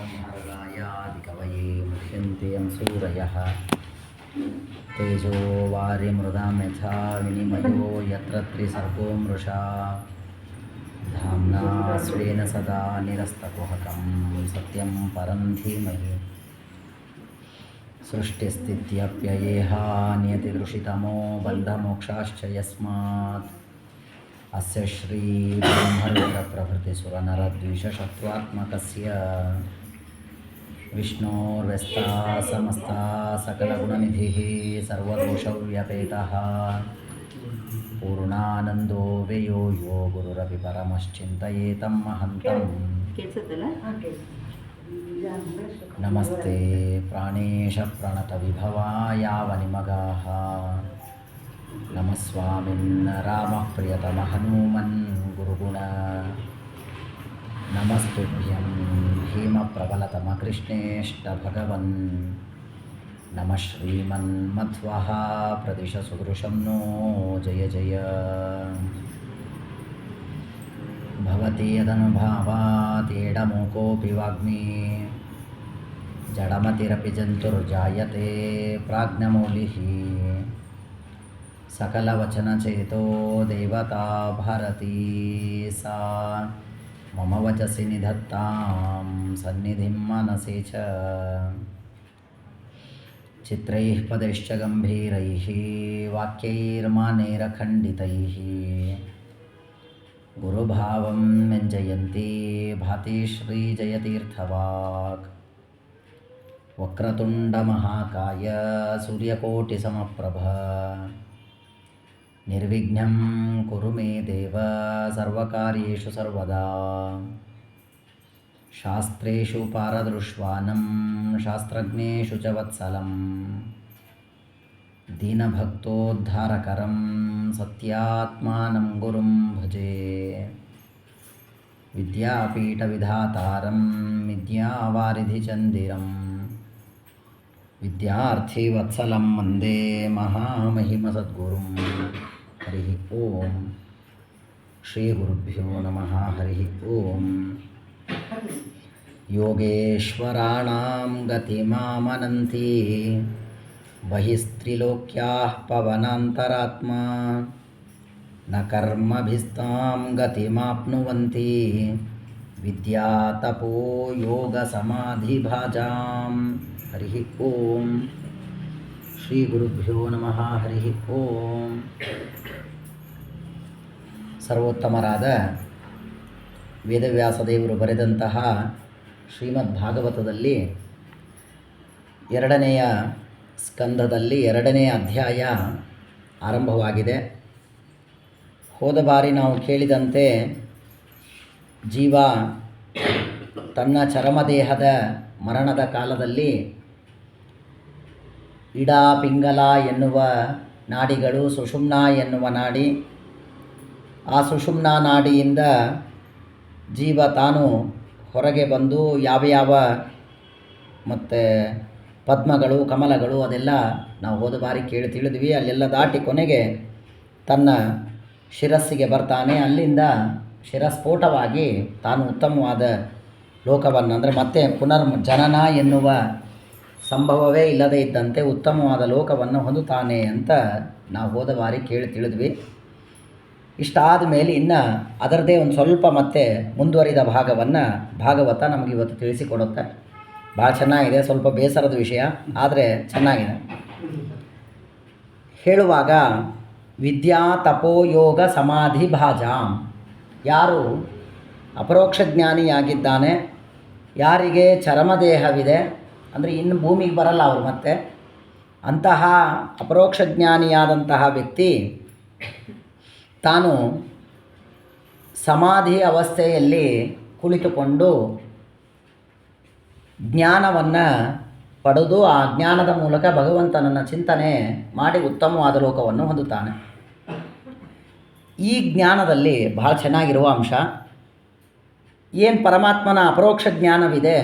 ब्रह्महृदायादिकवये मुह्यन्ते यं सूरयः तेजो वारिमृदां यथा विनिमयो यत्र त्रिसर्गो मृषा धाम्ना स्वेन सदा निरस्तकुहकं सत्यं परं धीमहि सृष्टिस्थित्यप्ययेहा नियतिदृशितमो बन्धमोक्षाश्च यस्मात् अस्य श्रीब्रह्मरुद्रप्रभृतिसुरनरद्विषशत्रुत्मकस्य विष्णोर्व्यस्ताः समस्ताः सकलगुणनिधिः सर्वदोषव्यपेतः पूर्णानन्दो व्ययो यो गुरुरपि परमश्चिन्तयेतं महन्तम् नमस्ते प्राणेश प्रणतविभवायावनिमगाः नमः स्वामिन् रामः प्रियतमः हनूमन् गुरुगुण नमस्तुभ्यं भीमप्रबलतमः कृष्णेष्टभगवन् नमः श्रीमन्मध्वः प्रदिश सुदृशं नो जय जय भवति यदनुभावातेडमूकोऽपि वाग्मी जडमतिरपि जन्तुर्जायते प्राज्ञमौलिः सकलवचनचेतो देवता भारती सा मम वचसि निधत्तां सन्निधिं मनसि च चित्रैः पदैश्च गम्भीरैः वाक्यैर्मानैरखण्डितैः गुरुभावं व्यञ्जयन्ती भाति श्रीजयतीर्थवाक् वक्रतुण्डमहाकाय सूर्यकोटिसमप्रभ निर्विघ्नं कुरु मे देव सर्वकार्येषु सर्वदा शास्त्रेषु पारदृष्वानं शास्त्रज्ञेषु च वत्सलं दीनभक्तोद्धारकरं सत्यात्मानं गुरुं भजे विद्यापीठविधातारं विद्यावारिधिचन्दिरं विद्यार्थिवत्सलं वन्दे महामहिमसद्गुरुं हरिः ओं श्रीगुरुभ्यो नमः हरिः ओं योगेश्वराणां गतिमामनन्ति बहिस्त्रिलोक्याः पवनान्तरात्मा न कर्मभिस्तां गतिमाप्नुवन्ति विद्यातपो योगसमाधिभाजां हरिः ओं ಶ್ರೀಗುರುಭ್ಯೋ ನಮಃ ಹರಿಃ ಓಂ. ಸರ್ವೋತ್ತಮರಾದ ವೇದವ್ಯಾಸದೇವರು ಬರೆದಂತಹ ಶ್ರೀಮದ್ ಭಾಗವತದಲ್ಲಿ 2ನೇ ಸ್ಕಂದದಲ್ಲಿ 2ನೇ ಅಧ್ಯಾಯ ಆರಂಭವಾಗಿದೆ. ಹೋದ ಬಾರಿ ನಾವು ಕೇಳಿದಂತೆ ಜೀವ ತನ್ನ ಚರಮದೇಹದ ಮರಣದ ಕಾಲದಲ್ಲಿ ಇಡ ಪಿಂಗಲ ಎನ್ನುವ ನಾಡಿಗಳು, ಸುಷುಮ್ನಾ ಎನ್ನುವ ನಾಡಿ, ಆ ಸುಷುಮ್ನಾ ನಾಡಿಯಿಂದ ಜೀವ ತಾನು ಹೊರಗೆ ಬಂದು ಯಾವ ಮತ್ತು ಪದ್ಮಗಳು, ಕಮಲಗಳು ಅದೆಲ್ಲ ನಾವು ಹೋದ ಬಾರಿ ಕೇಳಿ ತಿಳಿದ್ವಿ. ಅಲ್ಲೆಲ್ಲ ದಾಟಿ ಕೊನೆಗೆ ತನ್ನ ಶಿರಸ್ಸಿಗೆ ಬರ್ತಾನೆ. ಅಲ್ಲಿಂದ ಶಿರಸ್ಫೋಟವಾಗಿ ತಾನು ಉತ್ತಮವಾದ ಲೋಕವನ್ನು, ಅಂದರೆ ಮತ್ತೆ ಜನನ ಎನ್ನುವ ಸಂಭವವೇ ಇಲ್ಲದೇ ಇದ್ದಂತೆ ಉತ್ತಮವಾದ ಲೋಕವನ್ನು ಹೊಂದುತ್ತಾನೆ ಅಂತ ನಾವು ಹೋದ ಬಾರಿ ಕೇಳಿ ತಿಳಿದ್ವಿ. ಇಷ್ಟಾದ ಮೇಲೆ ಇನ್ನು ಅದರದ್ದೇ ಒಂದು ಸ್ವಲ್ಪ ಮತ್ತೆ ಮುಂದುವರಿದ ಭಾಗವನ್ನು ಭಾಗವತ ನಮಗೆ ಇವತ್ತು ತಿಳಿಸಿಕೊಡುತ್ತೆ. ಭಾಳ ಚೆನ್ನಾಗಿದೆ. ಸ್ವಲ್ಪ ಬೇಸರದ ವಿಷಯ, ಆದರೆ ಚೆನ್ನಾಗಿದೆ. ಹೇಳುವಾಗ ವಿದ್ಯಾ ತಪೋ ಯೋಗ ಸಮಾಧಿ ಭಾಜಾಂ, ಯಾರು ಅಪರೋಕ್ಷ ಜ್ಞಾನಿಯಾಗಿದ್ದಾನೆ, ಯಾರಿಗೆ ಚರಮದೇಹವಿದೆ, ಅಂದರೆ ಇನ್ನು ಭೂಮಿಗೆ ಬರಲ್ಲ ಅವರು ಮತ್ತೆ, ಅಂತಹ ಅಪರೋಕ್ಷ ಜ್ಞಾನಿಯಾದಂತಹ ವ್ಯಕ್ತಿ ತಾನು ಸಮಾಧಿ ಅವಸ್ಥೆಯಲ್ಲಿ ಕುಳಿತುಕೊಂಡು ಜ್ಞಾನವನ್ನು ಪಡೆದು ಆ ಜ್ಞಾನದ ಮೂಲಕ ಭಗವಂತನನ್ನು ಚಿಂತನೆ ಮಾಡಿ ಉತ್ತಮವಾದ ಲೋಕವನ್ನು ಹೊಂದುತ್ತಾನೆ. ಈ ಜ್ಞಾನದಲ್ಲಿ ಭಾಳ ಚೆನ್ನಾಗಿರುವ ಅಂಶ ಏನು, ಪರಮಾತ್ಮನ ಅಪರೋಕ್ಷ ಜ್ಞಾನವಿದೆ.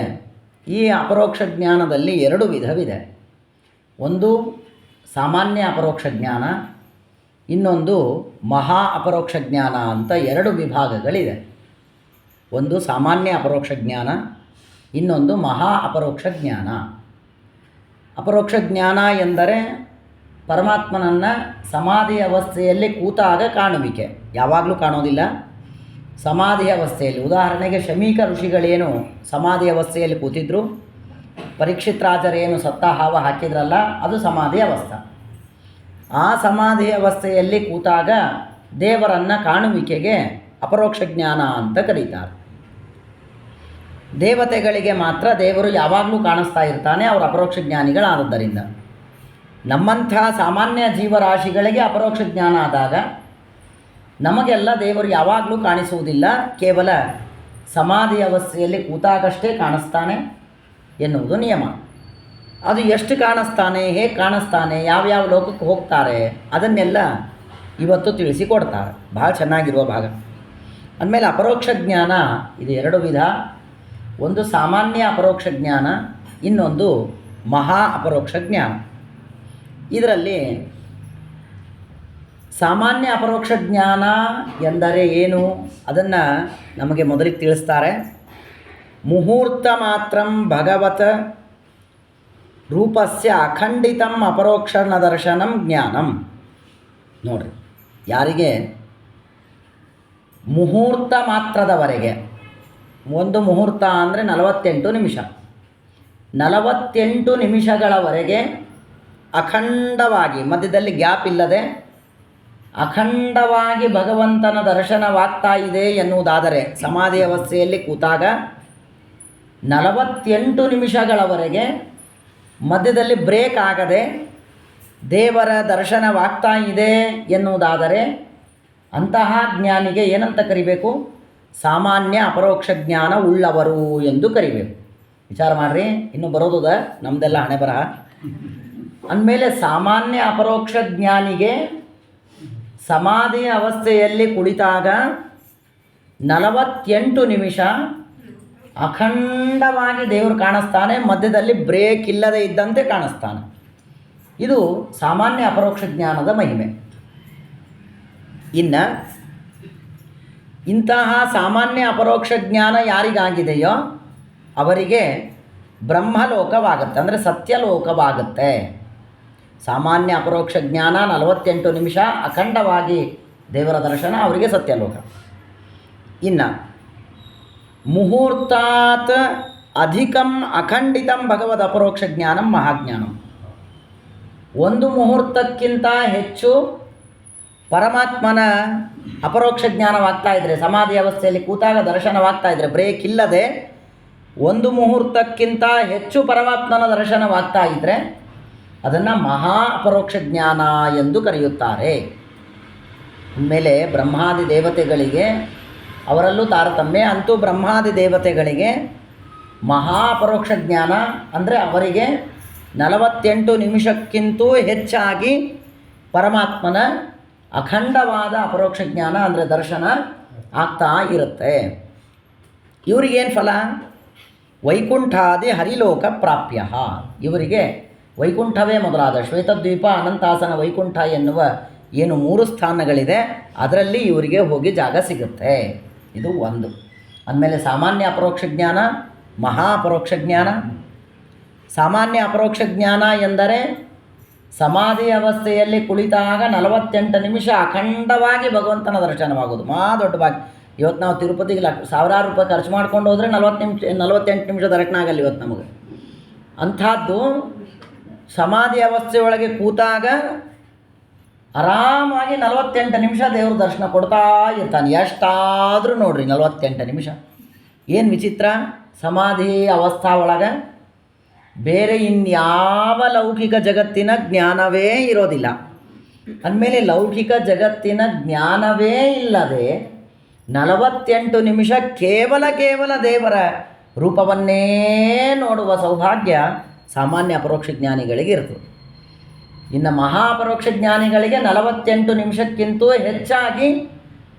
ಈ ಅಪರೋಕ್ಷ ಜ್ಞಾನದಲ್ಲಿ 2 ವಿಧವಿದೆ. ಒಂದು ಸಾಮಾನ್ಯ ಅಪರೋಕ್ಷ ಜ್ಞಾನ, ಇನ್ನೊಂದು ಮಹಾ ಅಪರೋಕ್ಷ ಜ್ಞಾನ ಅಂತ 2 ವಿಭಾಗಗಳಿದೆ. ಒಂದು ಸಾಮಾನ್ಯ ಅಪರೋಕ್ಷ ಜ್ಞಾನ, ಇನ್ನೊಂದು ಮಹಾ ಅಪರೋಕ್ಷ ಜ್ಞಾನ. ಅಪರೋಕ್ಷ ಜ್ಞಾನ ಎಂದರೆ ಪರಮಾತ್ಮನನ್ನು ಸಮಾಧಿ ಅವಸ್ಥೆಯಲ್ಲಿ ಕೂತಾಗ ಕಾಣುವಿಕೆ, ಯಾವಾಗಲೂ ಕಾಣೋದಿಲ್ಲ, ಸಮಾಧಿ ಅವಸ್ಥೆಯಲ್ಲಿ. ಉದಾಹರಣೆಗೆ ಶಮೀಕ ಋಷಿಗಳೇನು ಸಮಾಧಿ ಅವಸ್ಥೆಯಲ್ಲಿ ಕೂತಿದ್ರು, ಪರೀಕ್ಷಿತ್ ರಾಜರೇನು ಸತ್ತ ಹಾವ ಹಾಕಿದ್ರಲ್ಲ, ಅದು ಸಮಾಧಿ ಅವಸ್ಥೆ. ಆ ಸಮಾಧಿ ಅವಸ್ಥೆಯಲ್ಲಿ ಕೂತಾಗ ದೇವರನ್ನು ಕಾಣುವಿಕೆಗೆ ಅಪರೋಕ್ಷ ಜ್ಞಾನ ಅಂತ ಕರೀತಾರೆ. ದೇವತೆಗಳಿಗೆ ಮಾತ್ರ ದೇವರು ಯಾವಾಗಲೂ ಕಾಣಿಸ್ತಾ ಇರ್ತಾನೆ, ಅವರು ಅಪರೋಕ್ಷ ಜ್ಞಾನಿಗಳಾದದ್ದರಿಂದ. ನಮ್ಮಂಥ ಸಾಮಾನ್ಯ ಜೀವರಾಶಿಗಳಿಗೆ ಅಪರೋಕ್ಷ ಜ್ಞಾನ ಆದಾಗ ನಮಗೆಲ್ಲ ದೇವರು ಯಾವಾಗಲೂ ಕಾಣಿಸುವುದಿಲ್ಲ, ಕೇವಲ ಸಮಾಧಿ ಅವಸ್ಥೆಯಲ್ಲಿ ಕೂತಾಗಷ್ಟೇ ಕಾಣಿಸ್ತಾನೆ ಎನ್ನುವುದು ನಿಯಮ. ಅದು ಎಷ್ಟು ಕಾಣಿಸ್ತಾನೆ, ಹೇಗೆ ಕಾಣಿಸ್ತಾನೆ, ಯಾವ್ಯಾವ ಲೋಕಕ್ಕೆ ಹೋಗ್ತಾರೆ, ಅದನ್ನೆಲ್ಲ ಇವತ್ತು ತಿಳಿಸಿಕೊಡ್ತಾರೆ. ಭಾಳ ಚೆನ್ನಾಗಿರುವ ಭಾಗ. ಅಂದಮೇಲೆ ಅಪರೋಕ್ಷ ಜ್ಞಾನ ಇದು ಎರಡು ವಿಧ. ಒಂದು ಸಾಮಾನ್ಯ ಅಪರೋಕ್ಷ ಜ್ಞಾನ, ಇನ್ನೊಂದು ಮಹಾ ಅಪರೋಕ್ಷ ಜ್ಞಾನ. ಇದರಲ್ಲಿ ಸಾಮಾನ್ಯ ಅಪರೋಕ್ಷ ಜ್ಞಾನ ಎಂದರೆ ಏನು ಅದನ್ನು ನಮಗೆ ಮೊದಲಿಗೆ ತಿಳಿಸ್ತಾರೆ. ಮುಹೂರ್ತ ಮಾತ್ರಂ ಭಗವತ ರೂಪಸ್ಯ ಅಖಂಡಿತಂ ಅಪರೋಕ್ಷಣ ದರ್ಶನಂ ಜ್ಞಾನಂ. ನೋಡಿರಿ, ಯಾರಿಗೆ ಮುಹೂರ್ತ ಮಾತ್ರದವರೆಗೆ, ಒಂದು ಮುಹೂರ್ತ ಅಂದರೆ 48 ನಿಮಿಷ, 48 ನಿಮಿಷಗಳವರೆಗೆ ಅಖಂಡವಾಗಿ, ಮಧ್ಯದಲ್ಲಿ ಗ್ಯಾಪ್ ಇಲ್ಲದೆ ಅಖಂಡವಾಗಿ ಭಗವಂತನ ದರ್ಶನವಾಗ್ತಾ ಇದೆ ಎನ್ನುವುದಾದರೆ, ಸಮಾಧಿ ಅವಸ್ಥೆಯಲ್ಲಿ ಕೂತಾಗ 48 ನಿಮಿಷಗಳವರೆಗೆ ಮಧ್ಯದಲ್ಲಿ ಬ್ರೇಕ್ ಆಗದೆ ದೇವರ ದರ್ಶನವಾಗ್ತಾ ಇದೆ ಎನ್ನುವುದಾದರೆ ಅಂತಹ ಜ್ಞಾನಿಗೆ ಏನಂತ ಕರಿಬೇಕು? ಸಾಮಾನ್ಯ ಅಪರೋಕ್ಷ ಜ್ಞಾನ ಉಳ್ಳವರು ಎಂದು ಕರಿಬೇಕು. ವಿಚಾರ ಮಾಡಿರಿ, ಇನ್ನೂ ಬರೋದುದ ನಮ್ಮದೆಲ್ಲ ಹಣೆ ಬರಹ. ಅಂದಮೇಲೆ ಸಾಮಾನ್ಯ ಅಪರೋಕ್ಷ ಜ್ಞಾನಿಗೆ ಸಮಾಧಿ ಅವಸ್ಥೆಯಲ್ಲಿ ಕುಳಿತಾಗ 48 ನಿಮಿಷ ಅಖಂಡವಾಗಿ ದೇವರು ಕಾಣಿಸ್ತಾನೆ, ಮಧ್ಯದಲ್ಲಿ ಬ್ರೇಕ್ ಇಲ್ಲದೆ ಇದ್ದಂತೆ ಕಾಣಿಸ್ತಾನೆ. ಇದು ಸಾಮಾನ್ಯ ಅಪರೋಕ್ಷ ಜ್ಞಾನದ ಮಹಿಮೆ. ಇನ್ನು ಇಂತಹ ಸಾಮಾನ್ಯ ಅಪರೋಕ್ಷ ಜ್ಞಾನ ಯಾರಿಗಾಗಿದೆಯೋ ಅವರಿಗೆ ಬ್ರಹ್ಮಲೋಕವಾಗುತ್ತೆ, ಅಂದರೆ ಸತ್ಯಲೋಕವಾಗುತ್ತೆ. ಸಾಮಾನ್ಯ ಅಪರೋಕ್ಷ ಜ್ಞಾನ 48 ನಿಮಿಷ ಅಖಂಡವಾಗಿ ದೇವರ ದರ್ಶನ, ಅವರಿಗೆ ಸತ್ಯಲೋಕ. ಇನ್ನು ಮುಹೂರ್ತಾತ್ ಅಧಿಕಂ ಅಖಂಡಿತಂ ಭಗವದ್ ಅಪರೋಕ್ಷ ಜ್ಞಾನಂ ಮಹಾಜ್ಞಾನಂ. ಒಂದು ಮುಹೂರ್ತಕ್ಕಿಂತ ಹೆಚ್ಚು ಪರಮಾತ್ಮನ ಅಪರೋಕ್ಷ ಜ್ಞಾನವಾಗ್ತಾ ಇದ್ದರೆ, ಸಮಾಧಿ ಅವಸ್ಥೆಯಲ್ಲಿ ಕೂತಾಗ ದರ್ಶನವಾಗ್ತಾ ಇದ್ದರೆ, ಬ್ರೇಕ್ ಇಲ್ಲದೆ ಒಂದು ಮುಹೂರ್ತಕ್ಕಿಂತ ಹೆಚ್ಚು ಪರಮಾತ್ಮನ ದರ್ಶನವಾಗ್ತಾ ಇದ್ದರೆ ಅದನ್ನು ಮಹಾ ಅಪರೋಕ್ಷ ಜ್ಞಾನ ಎಂದು ಕರೆಯುತ್ತಾರೆ. ಆಮೇಲೆ ಬ್ರಹ್ಮಾದಿ ದೇವತೆಗಳಿಗೆ ಅವರಲ್ಲೂ ತಾರತಮ್ಯ. ಅಂತೂ ಬ್ರಹ್ಮಾದಿ ದೇವತೆಗಳಿಗೆ ಮಹಾ ಅಪರೋಕ್ಷ ಜ್ಞಾನ ಅಂದರೆ ಅವರಿಗೆ 48 ನಿಮಿಷಕ್ಕಿಂತೂ ಹೆಚ್ಚಾಗಿ ಪರಮಾತ್ಮನ ಅಖಂಡವಾದ ಅಪರೋಕ್ಷ ಜ್ಞಾನ ಅಂದರೆ ದರ್ಶನ ಆಗ್ತಾ ಇರುತ್ತೆ. ಇವರಿಗೇನು ಫಲ? ವೈಕುಂಠಾದಿ ಹರಿಲೋಕ ಪ್ರಾಪ್ಯ. ಇವರಿಗೆ ವೈಕುಂಠವೇ ಮೊದಲಾದ ಶ್ವೇತದ್ವೀಪ, ಅನಂತಾಸನ, ವೈಕುಂಠ ಎನ್ನುವ ಏನು 3 ಸ್ಥಾನಗಳಿದೆ, ಅದರಲ್ಲಿ ಇವರಿಗೆ ಹೋಗಿ ಜಾಗ ಸಿಗುತ್ತೆ. ಇದು ಒಂದು. ಅಂದಮೇಲೆ ಸಾಮಾನ್ಯ ಅಪರೋಕ್ಷ ಜ್ಞಾನ, ಮಹಾ ಅಪರೋಕ್ಷ ಜ್ಞಾನ. ಸಾಮಾನ್ಯ ಅಪರೋಕ್ಷ ಜ್ಞಾನ ಎಂದರೆ ಸಮಾಧಿ ಅವಸ್ಥೆಯಲ್ಲಿ ಕುಳಿತಾಗ 48 ನಿಮಿಷ ಅಖಂಡವಾಗಿ ಭಗವಂತನ ದರ್ಶನವಾಗೋದು. ದೊಡ್ಡ ಭಾಗ್ಯ. ಇವತ್ತು ನಾವು ತಿರುಪತಿಗೆ ಸಾವಿರಾರು ರೂಪಾಯಿ ಖರ್ಚು ಮಾಡ್ಕೊಂಡು ಹೋದರೆ 48 ನಿಮಿಷ ದರ್ಶನ ಆಗಲ್ಲ ಇವತ್ತು ನಮಗೆ. ಅಂಥದ್ದು ಸಮಾಧಿ ಅವಸ್ಥೆಯೊಳಗೆ ಕೂತಾಗ ಆರಾಮಾಗಿ 48 ನಿಮಿಷ ದೇವ್ರ ದರ್ಶನ ಕೊಡ್ತಾ ಇರ್ತಾನೆ. ಎಷ್ಟಾದರೂ ನೋಡ್ರಿ 48 ನಿಮಿಷ. ಏನು ವಿಚಿತ್ರ! ಸಮಾಧಿ ಅವಸ್ಥಾ ಒಳಗೆ ಬೇರೆ ಇನ್ಯಾವ ಲೌಕಿಕ ಜಗತ್ತಿನ ಜ್ಞಾನವೇ ಇರೋದಿಲ್ಲ. ಅಂದಮೇಲೆ ಲೌಕಿಕ ಜಗತ್ತಿನ ಜ್ಞಾನವೇ ಇಲ್ಲದೆ 48 ನಿಮಿಷ ಕೇವಲ ದೇವರ ರೂಪವನ್ನೇ ನೋಡುವ ಸೌಭಾಗ್ಯ ಸಾಮಾನ್ಯ ಅಪರೋಕ್ಷ ಜ್ಞಾನಿಗಳಿಗೆ ಇರ್ತದೆ. ಇನ್ನು ಮಹಾ ಅಪರೋಕ್ಷ ಜ್ಞಾನಿಗಳಿಗೆ 48 ನಿಮಿಷಕ್ಕಿಂತೂ ಹೆಚ್ಚಾಗಿ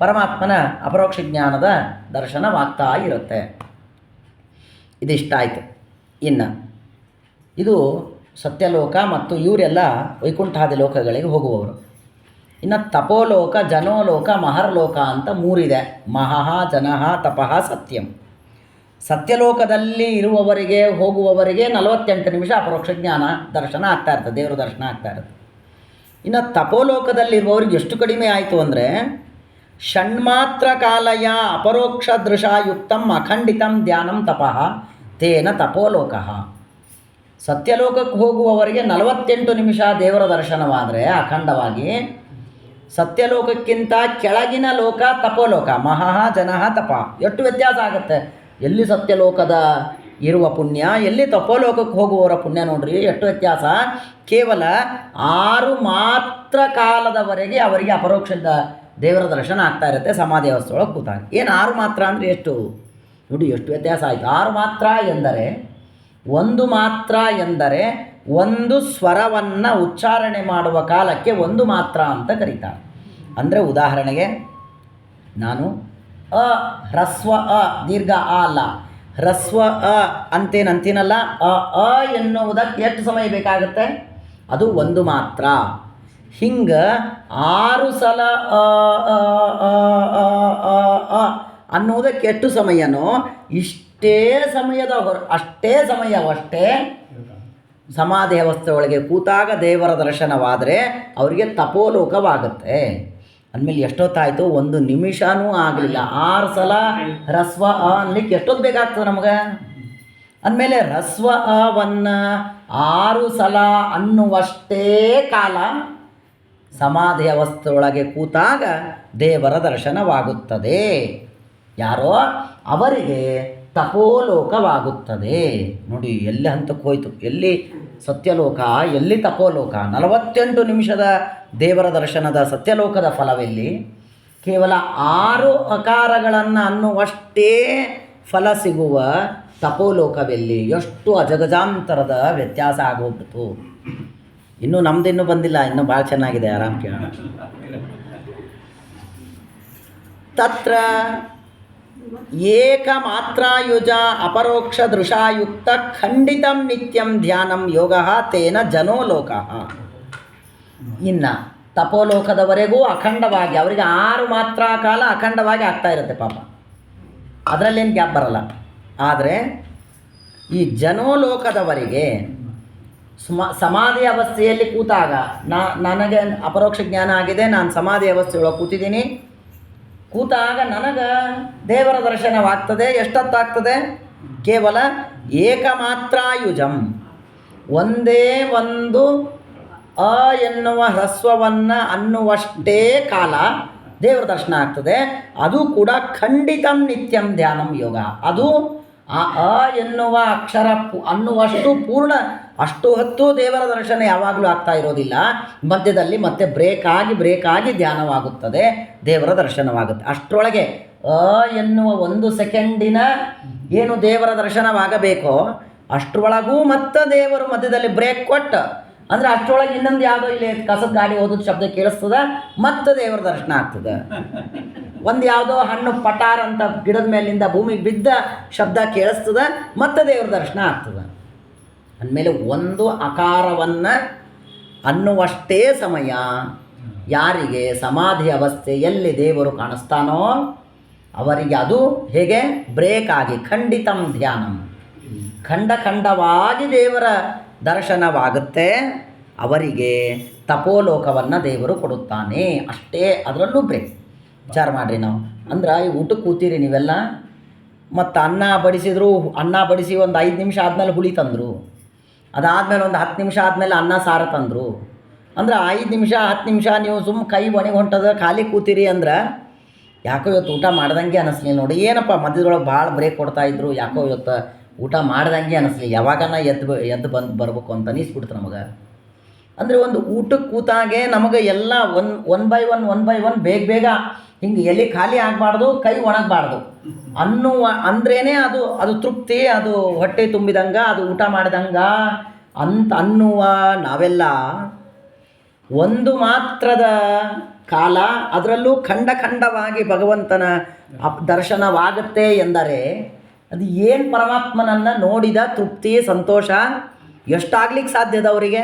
ಪರಮಾತ್ಮನ ಅಪರೋಕ್ಷ ಜ್ಞಾನದ ದರ್ಶನವಾಗ್ತಾ ಇರುತ್ತೆ. ಇದಿಷ್ಟಾಯಿತು. ಇನ್ನು ಇದು ಸತ್ಯಲೋಕ ಮತ್ತು ಇವರೆಲ್ಲ ವೈಕುಂಠಾದಿ ಲೋಕಗಳಿಗೆ ಹೋಗುವವರು. ಇನ್ನು ತಪೋಲೋಕ, ಜನೋಲೋಕ, ಮಹರ್ಲೋಕ ಅಂತ 3 ಇದೆ. ಮಹಃ, ಜನಃ, ತಪಃ, ಸತ್ಯಂ. ಸತ್ಯಲೋಕದಲ್ಲಿ ಇರುವವರಿಗೆ ಹೋಗುವವರಿಗೆ 48 ನಿಮಿಷ ಅಪರೋಕ್ಷ ಜ್ಞಾನ ದರ್ಶನ ಆಗ್ತಾ ಇರ್ತದೆ, ದೇವರ ದರ್ಶನ ಆಗ್ತಾ ಇರುತ್ತೆ. ಇನ್ನು ತಪೋಲೋಕದಲ್ಲಿರುವವ್ರಿಗೆ ಎಷ್ಟು ಕಡಿಮೆ ಆಯಿತು ಅಂದರೆ ಷಣ್ಮಾತ್ರ ಕಾಲಯ ಅಪರೋಕ್ಷ ದೃಶಾಯುಕ್ತಂ ಅಖಂಡಿತಂ ಧ್ಯಾನಂ ತಪಃ ತೇನ ತಪೋಲೋಕಃ. ಸತ್ಯಲೋಕಕ್ಕೆ ಹೋಗುವವರಿಗೆ 48 ನಿಮಿಷ ದೇವರ ದರ್ಶನವಾದರೆ ಅಖಂಡವಾಗಿ, ಸತ್ಯಲೋಕಕ್ಕಿಂತ ಕೆಳಗಿನ ಲೋಕ ತಪೋಲೋಕ, ಮಹಃ ಜನಃ ತಪ. ಎಷ್ಟು ವ್ಯತ್ಯಾಸ ಆಗುತ್ತೆ. ಎಲ್ಲಿ ಸತ್ಯಲೋಕದ ಇರುವ ಪುಣ್ಯ, ಎಲ್ಲಿ ತಪೋಲೋಕಕ್ಕೆ ಹೋಗುವವರ ಪುಣ್ಯ ನೋಡ್ರಿ ಎಷ್ಟು ವ್ಯತ್ಯಾಸ. ಕೇವಲ 6 ಮಾತ್ರ ಕಾಲದವರೆಗೆ ಅವರಿಗೆ ಅಪರೋಕ್ಷದ ದೇವರ ದರ್ಶನ ಆಗ್ತಾ ಇರುತ್ತೆ ಸಮಾಧಿ ಅವಸ್ಥೆಯೊಳಗೆ ಕೂತಾಗ. ಏನು 6 ಮಾತ್ರ ಅಂದರೆ ಎಷ್ಟು ನೋಡಿ, ಎಷ್ಟು ವ್ಯತ್ಯಾಸ ಆಯಿತು. 6 ಮಾತ್ರ ಎಂದರೆ, 1 ಮಾತ್ರ ಎಂದರೆ ಒಂದು ಸ್ವರವನ್ನು ಉಚ್ಚಾರಣೆ ಮಾಡುವ ಕಾಲಕ್ಕೆ 1 ಮಾತ್ರ ಅಂತ ಕರೀತಾರೆ. ಅಂದರೆ ಉದಾಹರಣೆಗೆ ನಾನು ಅ ಹ್ರಸ್ವ ಅ ದೀರ್ಘ ಅ ಅಲ್ಲ, ಹ್ರಸ್ವ ಅ ಅಂತೇನಂತೀನಲ್ಲ, ಅ ಎನ್ನುವುದಕ್ಕೆ ಎಷ್ಟು ಸಮಯ ಬೇಕಾಗುತ್ತೆ? ಅದು 1 ಮಾತ್ರ. ಹಿಂಗೆ 6 ಸಲ ಅನ್ನುವುದಕ್ಕೆ ಎಷ್ಟು ಸಮಯನೋ ಇಷ್ಟೇ ಸಮಯದ ಅಷ್ಟೇ ಸಮಯವಷ್ಟೇ ಸಮಾಧಿ ಅವಸ್ಥೆ ಒಳಗೆ ಕೂತಾಗ ದೇವರ ದರ್ಶನವಾದರೆ ಅವರಿಗೆ ತಪೋಲೋಕವಾಗುತ್ತೆ. ಅಂದಮೇಲೆ ಎಷ್ಟೊತ್ತಾಯಿತು? 1 ನಿಮಿಷವೂ ಆಗಲಿಲ್ಲ. 6 ಸಲ ಹ್ರಸ್ವ ಅ ಅನ್ಲಿಕ್ಕೆ ಎಷ್ಟೊತ್ತು ಬೇಕಾಗ್ತದೆ ನಮಗೆ? ಅಂದಮೇಲೆ ಹ್ರಸ್ವ ಅವನ್ನು 6 ಸಲ ಅನ್ನುವಷ್ಟೇ ಕಾಲ ಸಮಾಧಿ ಅವಸ್ಥೆಯೊಳಗೆ ಕೂತಾಗ ದೇವರ ದರ್ಶನವಾಗುತ್ತದೆ. ಯಾರೋ ಅವರಿಗೆ ತಪೋಲೋಕವಾಗುತ್ತದೆ. ನೋಡಿ ಎಲ್ಲಿ ಹಂತಕ್ಕೆ ಹೋಯಿತು, ಎಲ್ಲಿ ಸತ್ಯಲೋಕ, ಎಲ್ಲಿ ತಪೋಲೋಕ. 48 ನಿಮಿಷದ ದೇವರ ದರ್ಶನದ ಸತ್ಯಲೋಕದ ಫಲವೆಲ್ಲಿ, ಕೇವಲ 6 ಅಕಾರಗಳನ್ನು ಅನ್ನುವಷ್ಟೇ ಫಲ ಸಿಗುವ ತಪೋಲೋಕವೆಲ್ಲಿ. ಎಷ್ಟು ಅಜಗಜಾಂತರದ ವ್ಯತ್ಯಾಸ ಆಗೋಗ್ಬಿಡ್ತು. ಇನ್ನೂ ನಮ್ದಿನ್ನೂ ಬಂದಿಲ್ಲ, ಇನ್ನೂ ಭಾಳ ಚೆನ್ನಾಗಿದೆ, ಆರಾಮ್ ಕೇಳೋಣ. ತತ್ರ ಏಕಮಾತ್ರಾಯುಜ ಅಪರೋಕ್ಷ ದೃಶಾಯುಕ್ತ ಖಂಡಿತಂ ನಿತ್ಯಂ ಧ್ಯಾನಂ ಯೋಗ ತೇನ ಜನೋಲೋಕ. ಇನ್ನು ತಪೋಲೋಕದವರೆಗೂ ಅಖಂಡವಾಗಿ ಅವರಿಗೆ 6 ಮಾತ್ರ ಕಾಲ ಅಖಂಡವಾಗಿ ಆಗ್ತಾ ಇರುತ್ತೆ ಪಾಪ, ಅದರಲ್ಲೇನು ಗ್ಯಾಪ್ ಬರಲ್ಲ. ಆದರೆ ಈ ಜನೋಲೋಕದವರಿಗೆ ಸಮಾಧಿ ಅವಸ್ಥೆಯಲ್ಲಿ ಕೂತಾಗ ನನಗೆ ಅಪರೋಕ್ಷ ಜ್ಞಾನ ಆಗಿದೆ, ನಾನು ಸಮಾಧಿ ಅವಸ್ಥೆಯೊಳಗೆ ಕೂತಿದ್ದೀನಿ, ಕೂತಾಗ ನನಗೆ ದೇವರ ದರ್ಶನವಾಗ್ತದೆ. ಎಷ್ಟೊತ್ತಾಗ್ತದೆ? ಕೇವಲ ಏಕಮಾತ್ರಾಯುಜಂ, ಒಂದೇ ಒಂದು ಅ ಎನ್ನುವ ಹ್ರಸ್ವವನ್ನು ಅನ್ನುವಷ್ಟೇ ಕಾಲ ದೇವರ ದರ್ಶನ ಆಗ್ತದೆ. ಅದು ಕೂಡ ಖಂಡಿತಂ ನಿತ್ಯಂ ಧ್ಯಾನಂ ಯೋಗ. ಅದು ಆ ಅ ಎನ್ನುವ ಅಕ್ಷರ ಅನ್ನುವಷ್ಟು ಪೂರ್ಣ, ಅಷ್ಟು ಹೊತ್ತು ದೇವರ ದರ್ಶನ ಯಾವಾಗಲೂ ಆಗ್ತಾ ಇರೋದಿಲ್ಲ. ಮಧ್ಯದಲ್ಲಿ ಮತ್ತೆ ಬ್ರೇಕ್ ಆಗಿ ಧ್ಯಾನವಾಗುತ್ತದೆ, ದೇವರ ದರ್ಶನವಾಗುತ್ತೆ. ಅಷ್ಟರೊಳಗೆ ಅ ಎನ್ನುವ 1 ಸೆಕೆಂಡಿನ ಏನು ದೇವರ ದರ್ಶನವಾಗಬೇಕೋ ಅಷ್ಟರೊಳಗೂ ಮತ್ತೆ ದೇವರು ಮಧ್ಯದಲ್ಲಿ ಬ್ರೇಕ್ ಕೊಟ್ಟು, ಅಂದರೆ ಅಷ್ಟರೊಳಗೆ ಇನ್ನೊಂದು ಯಾವುದೋ ಇಲ್ಲಿ ಕಸದ ಗಾಡಿ ಓದೋದು ಶಬ್ದ ಕೇಳಿಸ್ತದೆ, ಮತ್ತೆ ದೇವರ ದರ್ಶನ ಆಗ್ತದೆ. ಒಂದು ಯಾವುದೋ ಹಣ್ಣು ಪಟಾರ್ ಅಂತ ಗಿಡದ ಮೇಲಿಂದ ಭೂಮಿಗೆ ಬಿದ್ದ ಶಬ್ದ ಕೇಳಿಸ್ತದೆ, ಮತ್ತೆ ದೇವರ ದರ್ಶನ ಆಗ್ತದೆ. ಅಂದಮೇಲೆ 1 ಅಕಾರವನ್ನು ಅನ್ನುವಷ್ಟೇ ಸಮಯ ಯಾರಿಗೆ ಸಮಾಧಿ ಅವಸ್ಥೆಯಲ್ಲಿ ದೇವರು ಕಾಣಿಸ್ತಾನೋ ಅವರಿಗೆ ಅದು ಹೇಗೆ ಬ್ರೇಕ್ ಆಗಿ ಖಂಡಿತಂ ಧ್ಯಾನಂ, ಖಂಡವಾಗಿ ದೇವರ ದರ್ಶನವಾಗುತ್ತೆ. ಅವರಿಗೆ ತಪೋಲೋಕವನ್ನು ದೇವರು ಕೊಡುತ್ತಾನೆ ಅಷ್ಟೇ. ಅದರಲ್ಲೂ ಬ್ರೇಕ್. ವಿಚಾರ ಮಾಡಿರಿ, ನಾವು ಅಂದ್ರೆ ಈ ಊಟಕ್ಕೆ ಕೂತೀರಿ ನೀವೆಲ್ಲ, ಮತ್ತು ಅನ್ನ ಬಡಿಸಿದ್ರು, ಅನ್ನ ಬಡಿಸಿ ಒಂದು 5 ನಿಮಿಷ ಆದಮೇಲೆ ಹುಳಿ ತಂದರು, ಅದಾದಮೇಲೆ ಒಂದು 10 ನಿಮಿಷ ಆದಮೇಲೆ ಅನ್ನ ಸಾರು ತಂದರು. ಅಂದ್ರೆ 5 ನಿಮಿಷ 10 ನಿಮಿಷ ನೀವು ಸುಮ್ಮ ಕೈ ಒಣಗಿ ಹೊಂಟದ ಖಾಲಿ ಕೂತೀರಿ ಅಂದ್ರೆ ಯಾಕೋ ಇವತ್ತು ಊಟ ಮಾಡ್ದಂಗೆ ಅನ್ನಿಸ್ಲಿಲ್ಲ. ನೋಡಿ ಏನಪ್ಪ ಮಧ್ಯದೊಳಗೆ ಭಾಳ ಬ್ರೇಕ್ ಕೊಡ್ತಾಯಿದ್ರು, ಯಾಕೋ ಇವತ್ತು ಊಟ ಮಾಡ್ದಂಗೆ ಅನ್ನಿಸ್ಲಿಲ್ಲ, ಯಾವಾಗನ ಎದ್ದು ಬರಬೇಕು ಅಂತ ಅನ್ನಿಸ್ಬಿಡ್ತು ನಮಗೆ. ಅಂದರೆ ಒಂದು ಊಟಕ್ಕೆ ಕೂತಾಗೆ ನಮಗೆ ಎಲ್ಲ ಒನ್ ಬೈ ಒನ್ ಬೇಗ ಹಿಂಗೆ ಎಲ್ಲಿ ಖಾಲಿ ಆಗಬಾರ್ದು, ಕೈ ಒಣಗಬಾರ್ದು ಅಂದ್ರೇ ಅದು ತೃಪ್ತಿ, ಅದು ಹೊಟ್ಟೆ ತುಂಬಿದಂಗೆ, ಅದು ಊಟ ಮಾಡಿದಂಗೆ ಅಂತ ಅನ್ನುವ ನಾವೆಲ್ಲ 1 ಮಾತ್ರದ ಕಾಲ ಅದರಲ್ಲೂ ಖಂಡವಾಗಿ ಭಗವಂತನ ದರ್ಶನವಾಗುತ್ತೆ ಎಂದರೆ ಅದು ಏನು ಪರಮಾತ್ಮನನ್ನು ನೋಡಿದ ತೃಪ್ತಿ ಸಂತೋಷ ಎಷ್ಟಾಗ್ಲಿಕ್ಕೆ ಸಾಧ್ಯದ ಅವರಿಗೆ.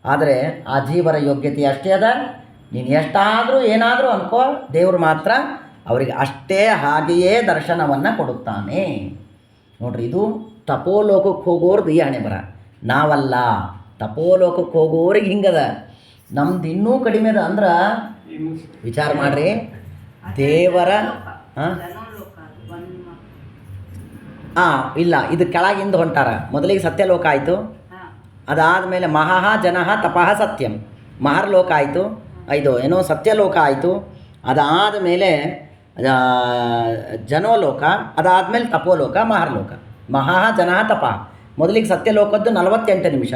ಆದರೆ ಆ ಜೀವರ ಯೋಗ್ಯತೆ ಅಷ್ಟೇ ಅದ. ನೀನು ಎಷ್ಟಾದರೂ ಏನಾದರೂ ಅನ್ಕೋ, ದೇವರು ಮಾತ್ರ ಅವರಿಗೆ ಅಷ್ಟೇ ಹಾಗೆಯೇ ದರ್ಶನವನ್ನು ಕೊಡುತ್ತಾನೆ. ನೋಡ್ರಿ, ಇದು ತಪೋಲೋಕಕ್ಕೆ ಹೋಗೋರ್ದು ಈ ಹಣೆ ಬರ. ನಾವಲ್ಲ, ತಪೋಲೋಕಕ್ಕೆ ಹೋಗೋರಿಗೆ ಹಿಂಗದ. ನಮ್ದು ಇನ್ನೂ ಕಡಿಮೆ ಅದ. ಅಂದ್ರೆ ವಿಚಾರ ಮಾಡಿರಿ, ದೇವರ ಇಲ್ಲ, ಇದು ಕೆಳಗಿಂದ ಹೊಂಟಾರ. ಮೊದಲಿಗೆ ಸತ್ಯಲೋಕ ಆಯಿತು, ಅದಾದಮೇಲೆ ಮಹಃ ಜನಃ ತಪಃ ಸತ್ಯಂ, ಮಹರ್ಲೋಕ ಆಯಿತು. ಇದು ಏನೋ ಸತ್ಯಲೋಕ ಆಯಿತು. ಅದಾದ ಮೇಲೆ ಜನೋಲೋಕ, ಅದಾದಮೇಲೆ ತಪೋಲೋಕ, ಮಹರ್ಲೋಕ. ಮಹಃ ಜನಃ ತಪಃ, ಮೊದಲಿಗೆ ಸತ್ಯಲೋಕದ್ದು 48 ನಿಮಿಷ.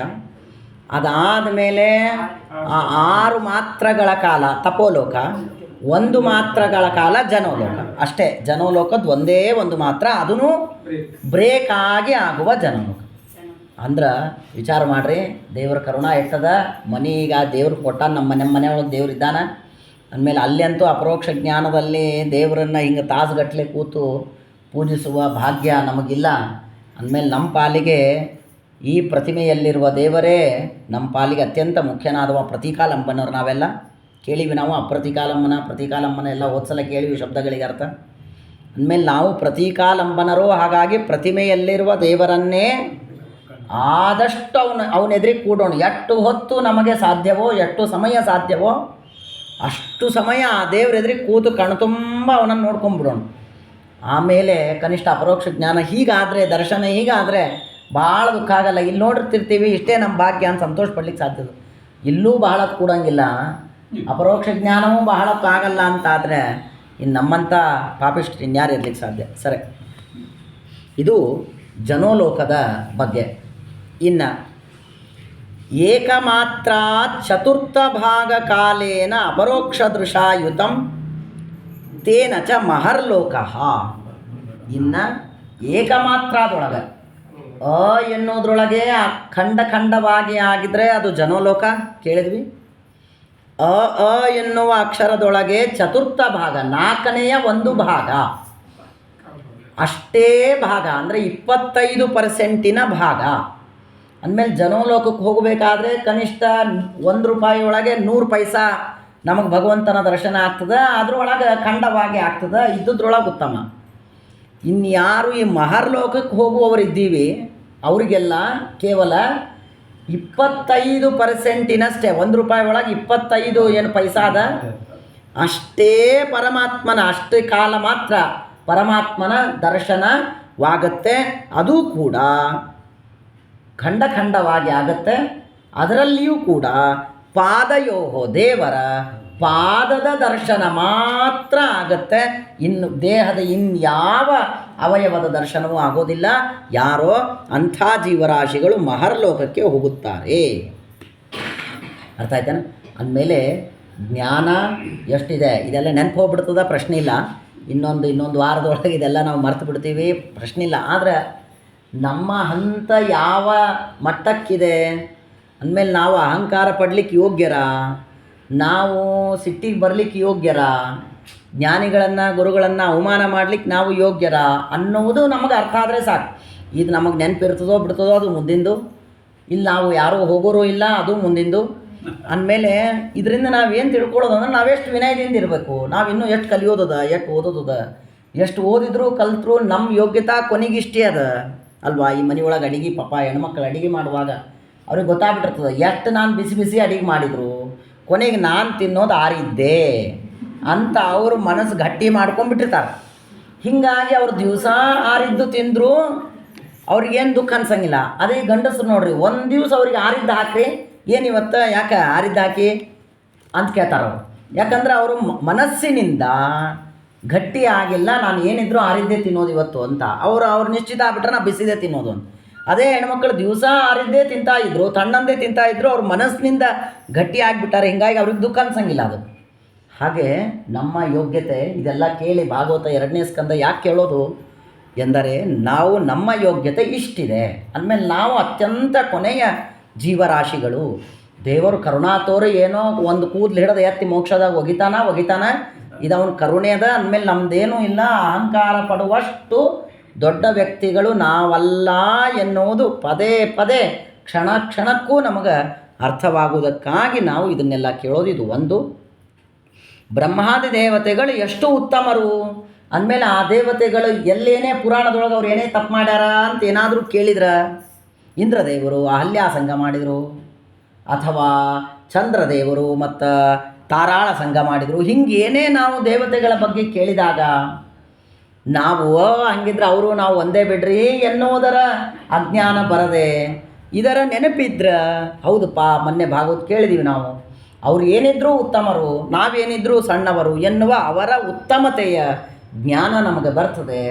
ಅದಾದ ಮೇಲೆ 6 ಮಾತ್ರಗಳ ಕಾಲ ತಪೋಲೋಕ, 1 ಮಾತ್ರಗಳ ಕಾಲ ಜನೋಲೋಕ. ಅಷ್ಟೇ, ಜನೋಲೋಕದ್ದು ಒಂದೇ ಒಂದು ಮಾತ್ರ, ಅದೂ ಬ್ರೇಕ್ ಆಗಿ ಆಗುವ ಜನೋಲೋಕ. ಅಂದ್ರೆ ವಿಚಾರ ಮಾಡಿರಿ, ದೇವ್ರ ಕರುಣ ಎಟ್ಟದ. ಮನೀಗ ದೇವ್ರು ಕೊಟ್ಟ, ನಮ್ಮ ಮನೆಯೊಳಗೆ ದೇವ್ರು ಇದ್ದಾನೆ ಅಂದಮೇಲೆ ಅಲ್ಲಿ ಅಂತೂ ಅಪರೋಕ್ಷ ಜ್ಞಾನದಲ್ಲಿ ದೇವರನ್ನು ಹಿಂಗೆ ತಾಸುಗಟ್ಟಲೆ ಕೂತು ಪೂಜಿಸುವ ಭಾಗ್ಯ ನಮಗಿಲ್ಲ. ಅಂದಮೇಲೆ ನಮ್ಮ ಪಾಲಿಗೆ ಈ ಪ್ರತಿಮೆಯಲ್ಲಿರುವ ದೇವರೇ ನಮ್ಮ ಪಾಲಿಗೆ ಅತ್ಯಂತ ಮುಖ್ಯನಾದವ. ಪ್ರತೀಕಾಲಂಬನವ್ರು ನಾವೆಲ್ಲ ಕೇಳಿವಿ. ನಾವು ಅಪ್ರತಿಕಾಲಂಬನ ಪ್ರತೀಕಾಲಂಬನ ಎಲ್ಲ ಓದ್ಸಲ ಕೇಳಿವಿ ಶಬ್ದಗಳಿಗೆ ಅರ್ಥ. ಅಂದಮೇಲೆ ನಾವು ಪ್ರತೀಕಾಲಂಬನರು. ಹಾಗಾಗಿ ಪ್ರತಿಮೆಯಲ್ಲಿರುವ ದೇವರನ್ನೇ ಆದಷ್ಟು ಅವನೆದುರಿಗೆ ಕೂಡೋಣ. ಎಷ್ಟು ಹೊತ್ತು ನಮಗೆ ಸಾಧ್ಯವೋ, ಎಷ್ಟು ಸಮಯ ಸಾಧ್ಯವೋ ಅಷ್ಟು ಸಮಯ ಆ ದೇವ್ರ ಎದುರಿಗೆ ಕೂತು ಕಣ್ತುಂಬ ಅವನನ್ನು ನೋಡ್ಕೊಂಬಿಡೋಣ. ಆಮೇಲೆ ಕನಿಷ್ಠ ಅಪರೋಕ್ಷ ಜ್ಞಾನ ಹೀಗಾದರೆ, ದರ್ಶನ ಹೀಗಾದರೆ ಭಾಳ ದುಃಖ ಆಗಲ್ಲ. ಇಲ್ಲಿ ನೋಡಿರ್ತಿರ್ತೀವಿ, ಇಷ್ಟೇ ನಮ್ಮ ಭಾಗ್ಯ ಅಂತ ಸಂತೋಷ ಪಡ್ಲಿಕ್ಕೆ ಸಾಧ್ಯದ. ಇಲ್ಲೂ ಬಹಳ ಕೂಡಂಗಿಲ್ಲ, ಅಪರೋಕ್ಷ ಜ್ಞಾನವೂ ಬಹಳ ಆಗಲ್ಲ ಅಂತಾದರೆ ಇನ್ನು ನಮ್ಮಂಥ ಪಾಪಿಷ್ಟ್ರು ಇನ್ಯಾರು ಇರ್ಲಿಕ್ಕೆ ಸಾಧ್ಯ? ಸರಿ, ಇದು ಜನೋಲೋಕದ ಬಗ್ಗೆ. ಇನ್ನು ಏಕಮಾತ್ರ ಚತುರ್ಥ ಭಾಗ ಕಾಲೇನ ಅಪರೋಕ್ಷ ದೃಶಾಯುತಂ ತೇನ ಚ ಮಹರ್ಲೋಕ. ಇನ್ನು ಏಕಮಾತ್ರದೊಳಗೆ ಎನ್ನುವುದ್ರೊಳಗೆ ಖಂಡವಾಗಿ ಆಗಿದ್ರೆ ಅದು ಜನೋಲೋಕ ಕೇಳಿದ್ವಿ. ಎನ್ನುವ ಅಕ್ಷರದೊಳಗೆ ಚತುರ್ಥ ಭಾಗ, 4ನೇ 1 ಭಾಗ, ಅಷ್ಟೇ ಭಾಗ ಅಂದರೆ 25% ಭಾಗ. ಅಂದಮೇಲೆ ಜನೋಲೋಕಕ್ಕೆ ಹೋಗಬೇಕಾದ್ರೆ ಕನಿಷ್ಠ 1 ರೂಪಾಯಿ ಒಳಗೆ 100 ಪೈಸಾ ನಮಗೆ ಭಗವಂತನ ದರ್ಶನ ಆಗ್ತದೆ. ಅದ್ರೊಳಗೆ ಖಂಡವಾಗಿ ಆಗ್ತದೆ, ಇದ್ದುದ್ರೊಳಗೆ ಉತ್ತಮ. ಇನ್ಯಾರು ಈ ಮಹರ್ಲೋಕಕ್ಕೆ ಹೋಗುವವರು ಇದ್ದೀವಿ ಅವರಿಗೆಲ್ಲ ಕೇವಲ 25%ನಷ್ಟೇ, 1 ರೂಪಾಯಿ ಒಳಗೆ 25 ಏನು ಪೈಸಾ ಅದ ಅಷ್ಟೇ ಪರಮಾತ್ಮನ, ಅಷ್ಟೇ ಕಾಲ ಮಾತ್ರ ಪರಮಾತ್ಮನ ದರ್ಶನವಾಗತ್ತೆ. ಅದು ಕೂಡ ಖಂಡವಾಗಿ ಆಗತ್ತೆ. ಅದರಲ್ಲಿಯೂ ಕೂಡ ಪಾದಯೋಹೋ, ದೇವರ ಪಾದದ ದರ್ಶನ ಮಾತ್ರ ಆಗತ್ತೆ. ಇನ್ನು ದೇಹದ ಇನ್ಯಾವ ಅವಯವದ ದರ್ಶನವೂ ಆಗೋದಿಲ್ಲ. ಯಾರೋ ಅಂಥ ಜೀವರಾಶಿಗಳು ಮಹರ್ಲೋಕಕ್ಕೆ ಹೋಗುತ್ತಾರೆ. ಅರ್ಥ ಆಯ್ತಾನ? ಅಂದಮೇಲೆ ಜ್ಞಾನ ಎಷ್ಟಿದೆ ಇದೆಲ್ಲ ನೆನಪು ಹೋಗ್ಬಿಡ್ತದ, ಪ್ರಶ್ನೆ ಇಲ್ಲ. ಇನ್ನೊಂದು ವಾರದೊಳಗೆ ಇದೆಲ್ಲ ನಾವು ಮರ್ತು ಬಿಡ್ತೀವಿ, ಪ್ರಶ್ನೆ ಇಲ್ಲ. ಆದರೆ ನಮ್ಮ ಹಂತ ಯಾವ ಮಟ್ಟಕ್ಕಿದೆ ಅಂದಮೇಲೆ ನಾವು ಅಹಂಕಾರ ಪಡಲಿಕ್ಕೆ ಯೋಗ್ಯರ, ನಾವು ಸಿಟ್ಟಿಗೆ ಬರಲಿಕ್ಕೆ ಯೋಗ್ಯರ, ಜ್ಞಾನಿಗಳನ್ನು ಗುರುಗಳನ್ನು ಅವಮಾನ ಮಾಡಲಿಕ್ಕೆ ನಾವು ಯೋಗ್ಯರ ಅನ್ನುವುದು ನಮಗೆ ಅರ್ಥ ಆದರೆ ಸಾಕು. ಇದು ನಮಗೆ ನೆನಪಿರ್ತದೋ ಬಿಡ್ತದೋ ಅದು ಮುಂದಿಂದು. ಇಲ್ಲಿ ನಾವು ಯಾರೂ ಹೋಗೋರು ಇಲ್ಲ, ಅದು ಮುಂದಿಂದು. ಅಂದಮೇಲೆ ಇದರಿಂದ ನಾವೇನು ತಿಳ್ಕೊಳ್ಳೋದು ಅಂದ್ರೆ ನಾವೆಷ್ಟು ವಿನಯದಿಂದ ಇರಬೇಕು. ನಾವಿನ್ನೂ ಎಷ್ಟು ಕಲಿಯೋದದ, ಎಷ್ಟು ಓದೋದದ, ಎಷ್ಟು ಓದಿದ್ರು ಕಲ್ತರು ನಮ್ಮ ಯೋಗ್ಯತಾ ಕೊನೆಗಿಷ್ಟೇ ಅದ ಅಲ್ವಾ. ಈ ಮನೆಯೊಳಗೆ ಅಡುಗೆ ಪಾಪ ಹೆಣ್ಮಕ್ಳು ಅಡುಗೆ ಮಾಡುವಾಗ ಅವ್ರಿಗೆ ಗೊತ್ತಾಗ್ಬಿಟ್ಟಿರ್ತದೆ ಎಷ್ಟು ನಾನು ಬಿಸಿ ಅಡುಗೆ ಮಾಡಿದರು, ಕೊನೆಗೆ ನಾನು ತಿನ್ನೋದು ಆರಿದ್ದೆ ಅಂತ ಅವರು ಮನಸ್ಸು ಗಟ್ಟಿ ಮಾಡ್ಕೊಂಡ್ಬಿಟ್ಟಿರ್ತಾರೆ. ಹೀಗಾಗಿ ಅವ್ರು ದಿವಸ ಆರಿದ್ದು ತಿಂದರು ಅವ್ರಿಗೇನು ದುಃಖ ಅನ್ಸಂಗಿಲ್ಲ. ಅದೇ ಗಂಡಸರು ನೋಡ್ರಿ, ಒಂದು ದಿವಸ ಅವ್ರಿಗೆ ಆರಿದ್ದು ಹಾಕ್ರಿ, ಏನು ಇವತ್ತು ಯಾಕೆ ಆರಿದ್ದು ಹಾಕಿ ಅಂತ ಕೇಳ್ತಾರೆ ಅವರು. ಯಾಕಂದ್ರೆ ಅವರು ಮನಸ್ಸಿನಿಂದ ಗಟ್ಟಿ ಆಗಿಲ್ಲ, ನಾನು ಏನಿದ್ರು ಆರಿದ್ದೇ ತಿನ್ನೋದು ಇವತ್ತು ಅಂತ ಅವ್ರು ನಿಶ್ಚಿತ ಆಗ್ಬಿಟ್ರೆ ನಾ ಬಿಸಿದೇ ತಿನ್ನೋದು ಅಂತ. ಅದೇ ಹೆಣ್ಮಕ್ಳು ದಿವಸ ಆರಿದ್ದೇ ತಿಂತಾಯಿದ್ರು, ತಣ್ಣಂದೇ ತಿಂತಾಯಿದ್ರು, ಅವ್ರ ಮನಸ್ಸಿನಿಂದ ಗಟ್ಟಿ ಆಗಿಬಿಟ್ಟಾರೆ. ಹೀಗಾಗಿ ಅವ್ರಿಗೆ ದುಃಖ ಅನ್ಸಂಗಿಲ್ಲ ಅದು. ಹಾಗೆ ನಮ್ಮ ಯೋಗ್ಯತೆ ಇದೆಲ್ಲ ಕೇಳಿ ಭಾಗವತ 2ನೇ ಸ್ಕಂದ ಯಾಕೆ ಕೇಳೋದು ಎಂದರೆ, ನಾವು ನಮ್ಮ ಯೋಗ್ಯತೆ ಇಷ್ಟಿದೆ ಅಂದಮೇಲೆ ನಾವು ಅತ್ಯಂತ ಕೊನೆಯ ಜೀವರಾಶಿಗಳು. ದೇವರು ಕರುಣಾತೋರು ಏನೋ ಒಂದು ಕೂದಲು ಹಿಡಿದು ಎತ್ತಿ ಮೋಕ್ಷದಾಗ ಒಗಿತಾನ ಇದು ಅವನ ಕರುಣೆ ಅದ ಅಂದಮೇಲೆ ನಮ್ಮದೇನೂ ಇಲ್ಲ. ಅಹಂಕಾರ ಪಡುವಷ್ಟು ದೊಡ್ಡ ವ್ಯಕ್ತಿಗಳು ನಾವಲ್ಲ ಎನ್ನುವುದು ಪದೇ ಕ್ಷಣಕ್ಕೂ ನಮಗೆ ಅರ್ಥವಾಗುವುದಕ್ಕಾಗಿ ನಾವು ಇದನ್ನೆಲ್ಲ ಕೇಳೋದು. ಇದು ಒಂದು. ಬ್ರಹ್ಮಾದಿ ದೇವತೆಗಳು ಎಷ್ಟು ಉತ್ತಮರು ಅಂದಮೇಲೆ ಆ ದೇವತೆಗಳು ಎಲ್ಲೇನೇ ಪುರಾಣದೊಳಗೆ ಅವ್ರು ಏನೇ ತಪ್ಪು ಮಾಡ್ಯಾರ ಅಂತ ಏನಾದರೂ ಕೇಳಿದ್ರ, ಇಂದ್ರದೇವರು ಅಹಲ್ಯಾಸಂಗ ಮಾಡಿದರು, ಅಥವಾ ಚಂದ್ರದೇವರು ಮತ್ತು ತಾರಾಳ ಸಂಘ ಮಾಡಿದರು, ಹಿಂಗೆ ಏನೇ ನಾವು ದೇವತೆಗಳ ಬಗ್ಗೆ ಕೇಳಿದಾಗ ನಾವು ಹಂಗಿದ್ರೆ ಅವರು ನಾವು ಒಂದೇ ಬಿಡ್ರಿ ಎನ್ನುವುದರ ಅಜ್ಞಾನ ಬರದೆ ಇದರ ನೆನಪಿದ್ರೆ, ಹೌದಪ್ಪ ಮೊನ್ನೆ ಭಾಗವತ್ ಕೇಳಿದ್ದೀವಿ ನಾವು, ಅವ್ರು ಏನಿದ್ರೂ ಉತ್ತಮರು, ನಾವೇನಿದ್ರೂ ಸಣ್ಣವರು ಎನ್ನುವ ಅವರ ಉತ್ತಮತೆಯ ಜ್ಞಾನ ನಮಗೆ ಬರ್ತದೆ.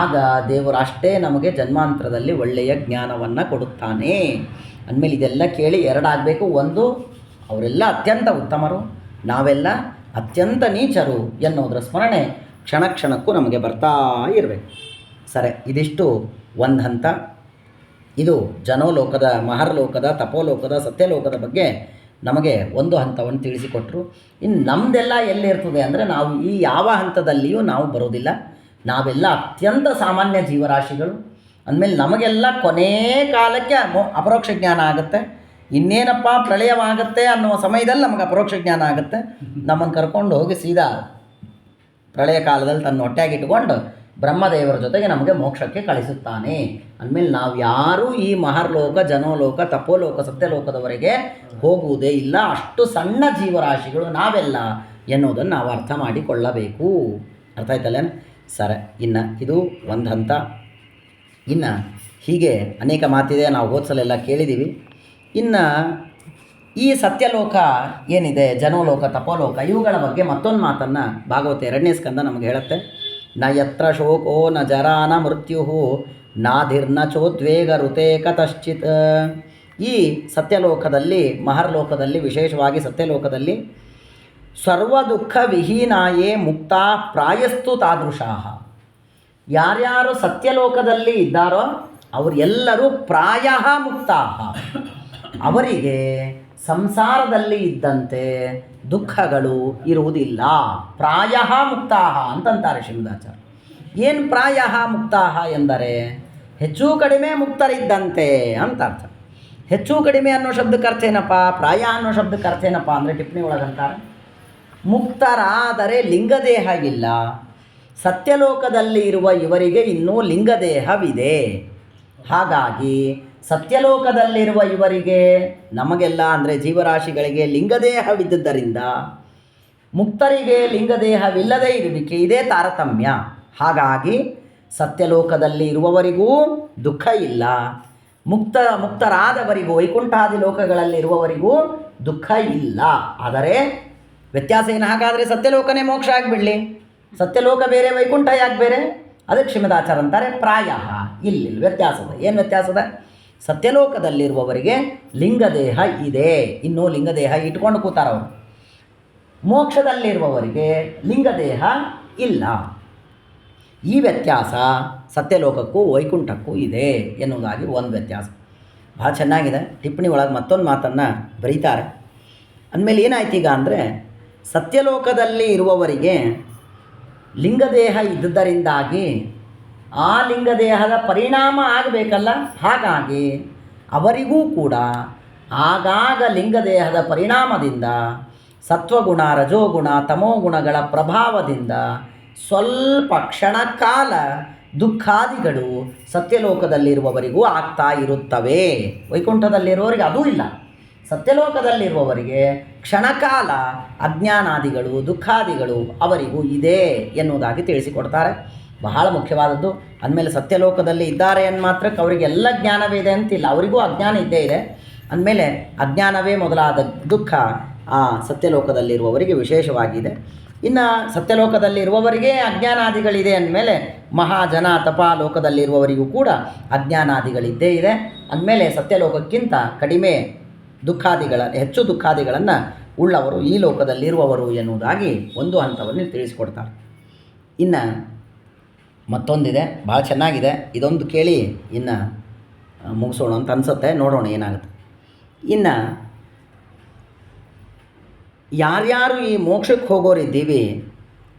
ಆಗ ದೇವರು ಅಷ್ಟೇ ನಮಗೆ ಜನ್ಮಾಂತರದಲ್ಲಿ ಒಳ್ಳೆಯ ಜ್ಞಾನವನ್ನು ಕೊಡುತ್ತಾನೆ. ಅಂದಮೇಲೆ ಇದೆಲ್ಲ ಕೇಳಿ ಎರಡಾಗಬೇಕು. ಒಂದು, ಅವರೆಲ್ಲ ಅತ್ಯಂತ ಉತ್ತಮರು, ನಾವೆಲ್ಲ ಅತ್ಯಂತ ನೀಚರು ಎನ್ನುವುದರ ಸ್ಮರಣೆ ಕ್ಷಣ ಕ್ಷಣಕ್ಕೂ ನಮಗೆ ಬರ್ತಾ ಇರಬೇಕು. ಸರಿ, ಇದಿಷ್ಟು ಒಂದು ಹಂತ. ಇದು ಜನೋಲೋಕದ, ಮಹರ್ಲೋಕದ, ತಪೋಲೋಕದ, ಸತ್ಯಲೋಕದ ಬಗ್ಗೆ ನಮಗೆ ಒಂದು ಹಂತವನ್ನು ತಿಳಿಸಿಕೊಟ್ರು. ಇನ್ನು ನಮ್ಮದೆಲ್ಲ ಎಲ್ಲಿರ್ತದೆ ಅಂದರೆ, ನಾವು ಈ ಯಾವ ಹಂತದಲ್ಲಿಯೂ ನಾವು ಬರೋದಿಲ್ಲ. ನಾವೆಲ್ಲ ಅತ್ಯಂತ ಸಾಮಾನ್ಯ ಜೀವರಾಶಿಗಳು. ಅಂದಮೇಲೆ ನಮಗೆಲ್ಲ ಕೊನೇ ಕಾಲಕ್ಕೆ ಅಪರೋಕ್ಷ ಜ್ಞಾನ ಆಗುತ್ತೆ. ಇನ್ನೇನಪ್ಪ ಪ್ರಳಯವಾಗುತ್ತೆ ಅನ್ನುವ ಸಮಯದಲ್ಲಿ ನಮಗೆ ಅಪರೋಕ್ಷ ಜ್ಞಾನ ಆಗುತ್ತೆ. ನಮ್ಮನ್ನು ಕರ್ಕೊಂಡು ಹೋಗಿ ಸೀದಾ ಪ್ರಳಯ ಕಾಲದಲ್ಲಿ ತನ್ನ ಹೊಟ್ಟೆಯಾಗಿಟ್ಟುಕೊಂಡು ಬ್ರಹ್ಮದೇವರ ಜೊತೆಗೆ ನಮಗೆ ಮೋಕ್ಷಕ್ಕೆ ಕಳಿಸುತ್ತಾನೆ. ಅಂದಮೇಲೆ ನಾವು ಯಾರೂ ಈ ಮಹರ್ಲೋಕ, ಜನೋಲೋಕ, ತಪೋಲೋಕ, ಸತ್ಯಲೋಕದವರೆಗೆ ಹೋಗುವುದೇ ಇಲ್ಲ. ಅಷ್ಟು ಸಣ್ಣ ಜೀವರಾಶಿಗಳು ನಾವೆಲ್ಲ ಎನ್ನುವುದನ್ನು ನಾವು ಅರ್ಥ ಮಾಡಿಕೊಳ್ಳಬೇಕು. ಅರ್ಥ ಆಯ್ತಲ್ಲ? ಸರಿ, ಇನ್ನು ಇದು ಒಂದು ಹಂತ. ಇನ್ನು ಹೀಗೆ ಅನೇಕ ಮಾತಿದೆ, ನಾವು ಓದ್ಸಲೆಲ್ಲ ಕೇಳಿದ್ದೀವಿ. ಇನ್ನು ಈ ಸತ್ಯಲೋಕ ಏನಿದೆ, ಜನೋಲೋಕ, ತಪೋಲೋಕ, ಇವುಗಳ ಬಗ್ಗೆ ಮತ್ತೊಂದು ಮಾತನ್ನು ಭಾಗವತ 2ನೇ ಸ್ಕಂದ ನಮಗೆ ಹೇಳುತ್ತೆ. ನ ಯತ್ರ ಶೋಕೋ ನ ಜರಾ ನ ಮೃತ್ಯು ನಾಧಿರ್ನ ಚೋದ್ವೇಗ ಋತೆ ಕತಶ್ಚಿತ್. ಈ ಸತ್ಯಲೋಕದಲ್ಲಿ, ಮಹರ್ಲೋಕದಲ್ಲಿ, ವಿಶೇಷವಾಗಿ ಸತ್ಯಲೋಕದಲ್ಲಿ ಸರ್ವ ದುಃಖ ವಿಹೀನಾಯೇ ಮುಕ್ತ ಪ್ರಾಯಸ್ತು ತಾದೃಶಾಹ. ಯಾರ್ಯಾರು ಸತ್ಯಲೋಕದಲ್ಲಿ ಇದ್ದಾರೋ ಅವರೆಲ್ಲರೂ ಪ್ರಾಯ ಮುಕ್ತಾಹ. ಅವರಿಗೆ ಸಂಸಾರದಲ್ಲಿ ಇದ್ದಂತೆ ದುಃಖಗಳು ಇರುವುದಿಲ್ಲ. ಪ್ರಾಯ ಮುಕ್ತಾಹ ಅಂತಂತಾರೆ ಶ್ರೀಮದಾಚಾರ್ಯ. ಏನು ಪ್ರಾಯ ಮುಕ್ತಾಹ ಎಂದರೆ ಹೆಚ್ಚು ಕಡಿಮೆ ಮುಕ್ತರಿದ್ದಂತೆ ಅಂತ ಅರ್ಥ. ಹೆಚ್ಚು ಕಡಿಮೆ ಅನ್ನೋ ಶಬ್ದಕ್ಕೆ ಅರ್ಥ ಏನಪ್ಪ, ಪ್ರಾಯ ಅನ್ನೋ ಶಬ್ದಕ್ಕೆ ಅರ್ಥ ಏನಪ್ಪ ಅಂದರೆ ಟಿಪ್ಪಣಿ ಒಳಗಂತಾರೆ, ಮುಕ್ತರಾದರೆ ಲಿಂಗದೇಹ ಇಲ್ಲ. ಸತ್ಯಲೋಕದಲ್ಲಿ ಇರುವ ಇವರಿಗೆ ಇನ್ನೂ ಲಿಂಗದೇಹವಿದೆ. ಹಾಗಾಗಿ ಸತ್ಯಲೋಕದಲ್ಲಿರುವ ಇವರಿಗೆ, ನಮಗೆಲ್ಲ ಅಂದರೆ ಜೀವರಾಶಿಗಳಿಗೆ ಲಿಂಗದೇಹವಿದ್ದುದರಿಂದ ಮುಕ್ತರಿಗೆ ಲಿಂಗದೇಹವಿಲ್ಲದೇ ಇರುವಿಕೆ ಇದೇ ತಾರತಮ್ಯ. ಹಾಗಾಗಿ ಸತ್ಯಲೋಕದಲ್ಲಿ ಇರುವವರಿಗೂ ದುಃಖ ಇಲ್ಲ, ಮುಕ್ತರಾದವರಿಗೂ ವೈಕುಂಠಾದಿ ಲೋಕಗಳಲ್ಲಿರುವವರಿಗೂ ದುಃಖ ಇಲ್ಲ. ಆದರೆ ವ್ಯತ್ಯಾಸ ಏನು? ಹಾಗಾದರೆ ಸತ್ಯಲೋಕನೇ ಮೋಕ್ಷ ಆಗಿಬಿಡಲಿ, ಸತ್ಯಲೋಕ ಬೇರೆ ವೈಕುಂಠ ಯಾಕೆ ಬೇರೆ? ಅದಕ್ಕೆ ಶ್ರೀಮದಾಚಾರ್ಯ ಅಂತಾರೆ ಪ್ರಾಯ. ಇಲ್ಲಿ ವ್ಯತ್ಯಾಸದ. ಏನು ವ್ಯತ್ಯಾಸದ? ಸತ್ಯಲೋಕದಲ್ಲಿರುವವರಿಗೆ ಲಿಂಗದೇಹ ಇದೆ, ಇನ್ನೂ ಲಿಂಗದೇಹ ಇಟ್ಕೊಂಡು ಕೂತಾರವರು. ಮೋಕ್ಷದಲ್ಲಿರುವವರಿಗೆ ಲಿಂಗದೇಹ ಇಲ್ಲ. ಈ ವ್ಯತ್ಯಾಸ ಸತ್ಯಲೋಕಕ್ಕೂ ವೈಕುಂಠಕ್ಕೂ ಇದೆ ಎನ್ನುವುದಾಗಿ ಒಂದು ವ್ಯತ್ಯಾಸ. ಭಾಳ ಚೆನ್ನಾಗಿದೆ. ಟಿಪ್ಪಣಿ ಒಳಗೆ ಮತ್ತೊಂದು ಮಾತನ್ನು ಬರೀತಾರೆ. ಅಂದಮೇಲೆ ಏನಾಯ್ತು ಈಗ ಅಂದರೆ, ಸತ್ಯಲೋಕದಲ್ಲಿ ಇರುವವರಿಗೆ ಲಿಂಗದೇಹ ಇದ್ದುದರಿಂದಾಗಿ ಆ ಲಿಂಗದೇಹದ ಪರಿಣಾಮ ಆಗಬೇಕಲ್ಲ. ಹಾಗಾಗಿ ಅವರಿಗೂ ಕೂಡ ಆಗಾಗ ಲಿಂಗದೇಹದ ಪರಿಣಾಮದಿಂದ ಸತ್ವಗುಣ, ರಜೋಗುಣ, ತಮೋಗುಣಗಳ ಪ್ರಭಾವದಿಂದ ಸ್ವಲ್ಪ ಕ್ಷಣಕಾಲ ದುಃಖಾದಿಗಳು ಸತ್ಯಲೋಕದಲ್ಲಿರುವವರಿಗೂ ಆಗ್ತಾ ಇರುತ್ತವೆ. ವೈಕುಂಠದಲ್ಲಿರುವವರಿಗೆ ಅದೂ ಇಲ್ಲ. ಸತ್ಯಲೋಕದಲ್ಲಿರುವವರಿಗೆ ಕ್ಷಣಕಾಲ ಅಜ್ಞಾನಾದಿಗಳು, ದುಃಖಾದಿಗಳು ಅವರಿಗೂ ಇದೆ ಎನ್ನುವುದಾಗಿ ತಿಳಿಸಿಕೊಡ್ತಾರೆ. ಬಹಳ ಮುಖ್ಯವಾದದ್ದು. ಅಂದಮೇಲೆ ಸತ್ಯಲೋಕದಲ್ಲಿ ಇದ್ದಾರೆ ಅಂದ ಮಾತ್ರಕ್ಕೆ ಅವರಿಗೆಲ್ಲ ಜ್ಞಾನವೇ ಇದೆ ಅಂತಿಲ್ಲ, ಅವರಿಗೂ ಅಜ್ಞಾನ ಇದ್ದೇ ಇದೆ. ಅಂದಮೇಲೆ ಅಜ್ಞಾನವೇ ಮೊದಲಾದ ದುಃಖ ಆ ಸತ್ಯಲೋಕದಲ್ಲಿರುವವರಿಗೆ ವಿಶೇಷವಾಗಿದೆ. ಇನ್ನು ಸತ್ಯಲೋಕದಲ್ಲಿರುವವರಿಗೆ ಅಜ್ಞಾನಾದಿಗಳಿದೆ ಅಂದಮೇಲೆ ಮಹಾಜನ ತಪಾಲೋಕದಲ್ಲಿರುವವರಿಗೂ ಕೂಡ ಅಜ್ಞಾನಾದಿಗಳಿದ್ದೇ ಇದೆ. ಅಂದಮೇಲೆ ಸತ್ಯಲೋಕಕ್ಕಿಂತ ಕಡಿಮೆ ಹೆಚ್ಚು ದುಃಖಾದಿಗಳನ್ನು ಉಳ್ಳವರು ಈ ಲೋಕದಲ್ಲಿರುವವರು ಎನ್ನುವುದಾಗಿ ಒಂದು ಹಂತವನ್ನು ತಿಳಿಸಿಕೊಡ್ತಾರೆ. ಇನ್ನು ಮತ್ತೊಂದಿದೆ, ಭಾಳ ಚೆನ್ನಾಗಿದೆ. ಇದೊಂದು ಕೇಳಿ ಇನ್ನು ಮುಗಿಸೋಣ ಅಂತ ಅನಿಸುತ್ತೆ, ನೋಡೋಣ ಏನಾಗುತ್ತೆ. ಇನ್ನು ಯಾರ್ಯಾರು ಈ ಮೋಕ್ಷಕ್ಕೆ ಹೋಗೋರಿದ್ದೀವಿ,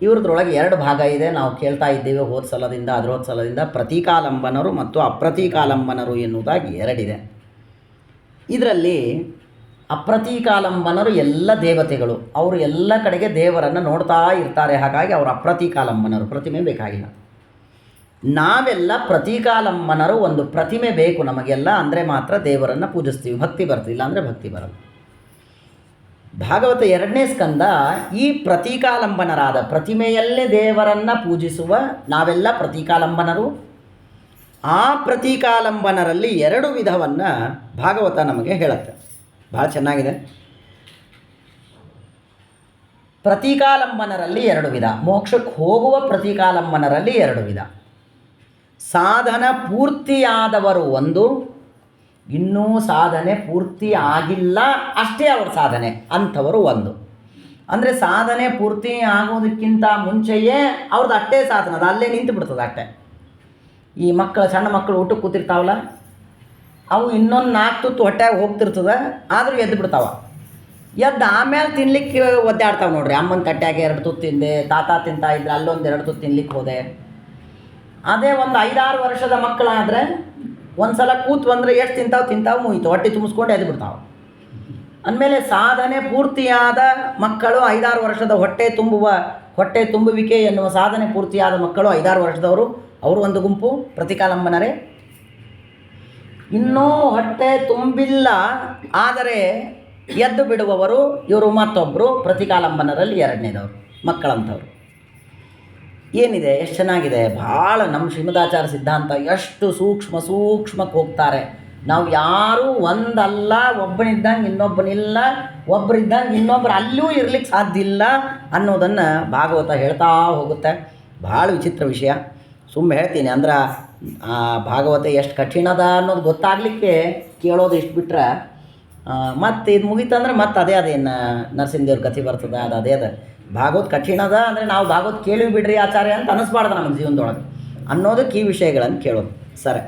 ಇವ್ರದ್ರೊಳಗೆ 2 ಭಾಗ ಇದೆ. ನಾವು ಕೇಳ್ತಾ ಇದ್ದೇವೆ ಹೋದ ಸಲದಿಂದ, ಅದರೋದ ಸಲದಿಂದ, ಪ್ರತೀಕಾಲಂಬನರು ಮತ್ತು ಅಪ್ರತೀಕಾಲಂಬನರು ಎನ್ನುವುದಾಗಿ 2 ಇದೆ. ಇದರಲ್ಲಿ ಅಪ್ರತೀಕಾಲಂಬನರು ಎಲ್ಲ ದೇವತೆಗಳು, ಅವರು ಎಲ್ಲ ಕಡೆಗೆ ದೇವರನ್ನು ನೋಡ್ತಾ ಇರ್ತಾರೆ. ಹಾಗಾಗಿ ಅವರು ಅಪ್ರತೀಕಾಲಂಬನರು, ಪ್ರತಿಮೆ ಬೇಕಾಗಿಲ್ಲ. ನಾವೆಲ್ಲ ಪ್ರತೀಕಾಲಂಬನರು, ಒಂದು ಪ್ರತಿಮೆ ಬೇಕು ನಮಗೆಲ್ಲ, ಅಂದರೆ ಮಾತ್ರ ದೇವರನ್ನು ಪೂಜಿಸ್ತೀವಿ, ಭಕ್ತಿ ಬರ್ತಿಲ್ಲ ಅಂದರೆ ಭಕ್ತಿ ಬರಲ್ಲ. ಭಾಗವತ 2ನೇ ಸ್ಕಂದ ಈ ಪ್ರತೀಕಾಲಂಬನರಾದ, ಪ್ರತಿಮೆಯಲ್ಲೇ ದೇವರನ್ನು ಪೂಜಿಸುವ ನಾವೆಲ್ಲ ಪ್ರತೀಕಾಲಂಬನರು. ಆ ಪ್ರತೀಕಾಲಂಬನರಲ್ಲಿ 2 ವಿಧವನ್ನು ಭಾಗವತ ನಮಗೆ ಹೇಳುತ್ತೆ. ಭಾಳ ಚೆನ್ನಾಗಿದೆ. ಪ್ರತೀಕಾಲಂಬನರಲ್ಲಿ 2 ವಿಧ, ಮೋಕ್ಷಕ್ಕೆ ಹೋಗುವ ಪ್ರತೀಕಾಲಂಬನರಲ್ಲಿ 2 ವಿಧ. ಸಾಧನ ಪೂರ್ತಿಯಾದವರು ಒಂದು, ಇನ್ನೂ ಸಾಧನೆ ಪೂರ್ತಿ ಆಗಿಲ್ಲ ಅಷ್ಟೇ ಅವ್ರ ಸಾಧನೆ ಅಂಥವರು ಒಂದು. ಅಂದರೆ ಸಾಧನೆ ಪೂರ್ತಿ ಆಗೋದಕ್ಕಿಂತ ಮುಂಚೆಯೇ ಅವ್ರದ್ದು ಅಷ್ಟೇ ಸಾಧನ, ಅದು ಅಲ್ಲೇ ನಿಂತು ಬಿಡ್ತದೆ ಅಷ್ಟೇ. ಈ ಮಕ್ಕಳು, ಸಣ್ಣ ಮಕ್ಕಳು ಊಟಕ್ಕೆ ಕೂತಿರ್ತಾವಲ್ಲ, ಅವು ಇನ್ನೊಂದು 4 ತುತ್ತು ಹೊಟ್ಟೆಗೆ ಹೋಗ್ತಿರ್ತದೆ, ಆದರೂ ಎದ್ದು ಬಿಡ್ತಾವ. ಎದ್ದು ಆಮೇಲೆ ತಿನ್ಲಿಕ್ಕೆ ಒದ್ದಾಡ್ತಾವೆ ನೋಡ್ರಿ. ಅಮ್ಮನ ತಟ್ಟ್ಯಾಗೆ 2 ತುತ್ತು ತಿಂದೆ, ತಾತ ತಿಂತಾ ಇದ್ರೆ ಅಲ್ಲೊಂದು 2 ತುತ್ತು ತಿನ್ಲಿಕ್ಕೆ ಹೋದೆ. ಅದೇ ಒಂದು 5-6 ವರ್ಷದ ಮಕ್ಕಳಾದರೆ ಒಂದು ಸಲ ಕೂತು ಬಂದರೆ ಎಷ್ಟು ತಿಂತಾವೆ ಮುಗಿತು, ಹೊಟ್ಟೆ ತುಂಬಿಸ್ಕೊಂಡು ಎದ್ದು ಬಿಡ್ತಾವೆ. ಅಂದಮೇಲೆ ಸಾಧನೆ ಪೂರ್ತಿಯಾದ ಮಕ್ಕಳು 5-6 ವರ್ಷದ ಹೊಟ್ಟೆ ತುಂಬುವಿಕೆ ಎನ್ನುವ ಸಾಧನೆ ಪೂರ್ತಿಯಾದ ಮಕ್ಕಳು 5-6 ವರ್ಷದವರು, ಅವರು ಒಂದು ಗುಂಪು ಪ್ರತಿಕಾಲಂಬನರೇ. ಇನ್ನೂ ಹೊಟ್ಟೆ ತುಂಬಿಲ್ಲ ಆದರೆ ಎದ್ದು ಬಿಡುವವರು ಇವರು ಮತ್ತೊಬ್ಬರು ಪ್ರತಿಕಾಲಂಬನರಲ್ಲಿ 2ನೇದವರು, ಮಕ್ಕಳಂಥವ್ರು. ಏನಿದೆ, ಎಷ್ಟು ಚೆನ್ನಾಗಿದೆ. ಭಾಳ ನಮ್ಮ ಶ್ರೀಮದಾಚಾರ್ಯ ಸಿದ್ಧಾಂತ ಎಷ್ಟು ಸೂಕ್ಷ್ಮಕ್ಕೆ ಹೋಗ್ತಾರೆ. ನಾವು ಯಾರೂ ಒಂದಲ್ಲ, ಒಬ್ಬನಿದ್ದಂಗೆ ಇನ್ನೊಬ್ಬನಿಲ್ಲ, ಒಬ್ಬರಿದ್ದಂಗೆ ಇನ್ನೊಬ್ಬರು ಅಲ್ಲೂ ಇರ್ಲಿಕ್ಕೆ ಸಾಧ್ಯ ಇಲ್ಲ ಅನ್ನೋದನ್ನು ಭಾಗವತ ಹೇಳ್ತಾ ಹೋಗುತ್ತೆ. ಭಾಳ ವಿಚಿತ್ರ ವಿಷಯ. ಸುಮ್ಮನೆ ಹೇಳ್ತೀನಿ ಅಂದ್ರೆ ಭಾಗವತ ಎಷ್ಟು ಕಠಿಣದ ಅನ್ನೋದು ಗೊತ್ತಾಗಲಿಕ್ಕೆ ಕೇಳೋದು ಇಷ್ಟು ಬಿಟ್ರೆ, ಮತ್ತು ಇದು ಮುಗೀತಂದ್ರೆ ಮತ್ತೆ ಅದೇನು ನರಸಿಂಹದೇವ್ರ ಕಥೆ ಬರ್ತದೆ, ಅದೇ ಭಾಗವತ್ ಕಠಿಣದ ಅಂದರೆ ನಾವು ಭಾಗವತ್ ಕೇಳಿ ಬಿಡ್ರಿ ಆಚಾರ್ಯ ಅಂತ ಅನ್ನಿಸ್ಬಾರ್ದು ನಮ್ಮ ಜೀವನದೊಳಗೆ ಅನ್ನೋದಕ್ಕೆ ಈ ವಿಷಯಗಳನ್ನು ಕೇಳೋದು. ಸರಿ,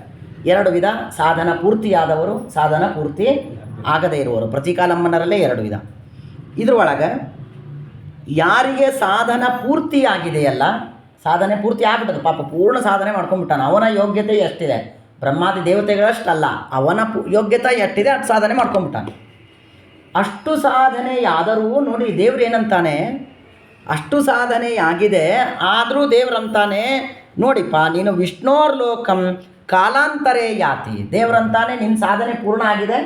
2 ವಿಧ, ಸಾಧನ ಪೂರ್ತಿಯಾದವರು, ಸಾಧನ ಪೂರ್ತಿ ಆಗದೇ ಇರುವವರು, ಪ್ರತಿಕಾಲಂಬನರಲ್ಲೇ 2 ವಿಧ. ಇದ್ರೊಳಗೆ ಯಾರಿಗೆ ಸಾಧನ ಪೂರ್ತಿ ಆಗಿದೆಯಲ್ಲ, ಸಾಧನೆ ಪೂರ್ತಿ ಆಗ್ಬಿಟ್ಟದು, ಪಾಪ ಪೂರ್ಣ ಸಾಧನೆ ಮಾಡ್ಕೊಂಡ್ಬಿಟ್ಟಾನ, ಅವನ ಯೋಗ್ಯತೆ ಎಷ್ಟಿದೆ, ಬ್ರಹ್ಮಾದಿ ದೇವತೆಗಳಷ್ಟಲ್ಲ, ಅವನ ಯೋಗ್ಯತೆ ಎಷ್ಟಿದೆ ಅಷ್ಟು ಸಾಧನೆ ಮಾಡ್ಕೊಂಡ್ಬಿಟ್ಟಾನೆ. ಅಷ್ಟು ಸಾಧನೆಯಾದರೂ ನೋಡಿ ದೇವ್ರು ಏನಂತಾನೆ, ಅಷ್ಟು ಸಾಧನೆಯಾಗಿದೆ ಆದರೂ ದೇವ್ರಂತಾನೆ, ನೋಡಿಪ್ಪ ನೀನು ವಿಷ್ಣೋರ್ಲೋಕಂ ಕಾಲಾಂತರೇ ಯಾತಿ. ದೇವ್ರಂತಾನೆ ನಿನ್ನ ಸಾಧನೆ ಪೂರ್ಣ ಆಗಿದೆ,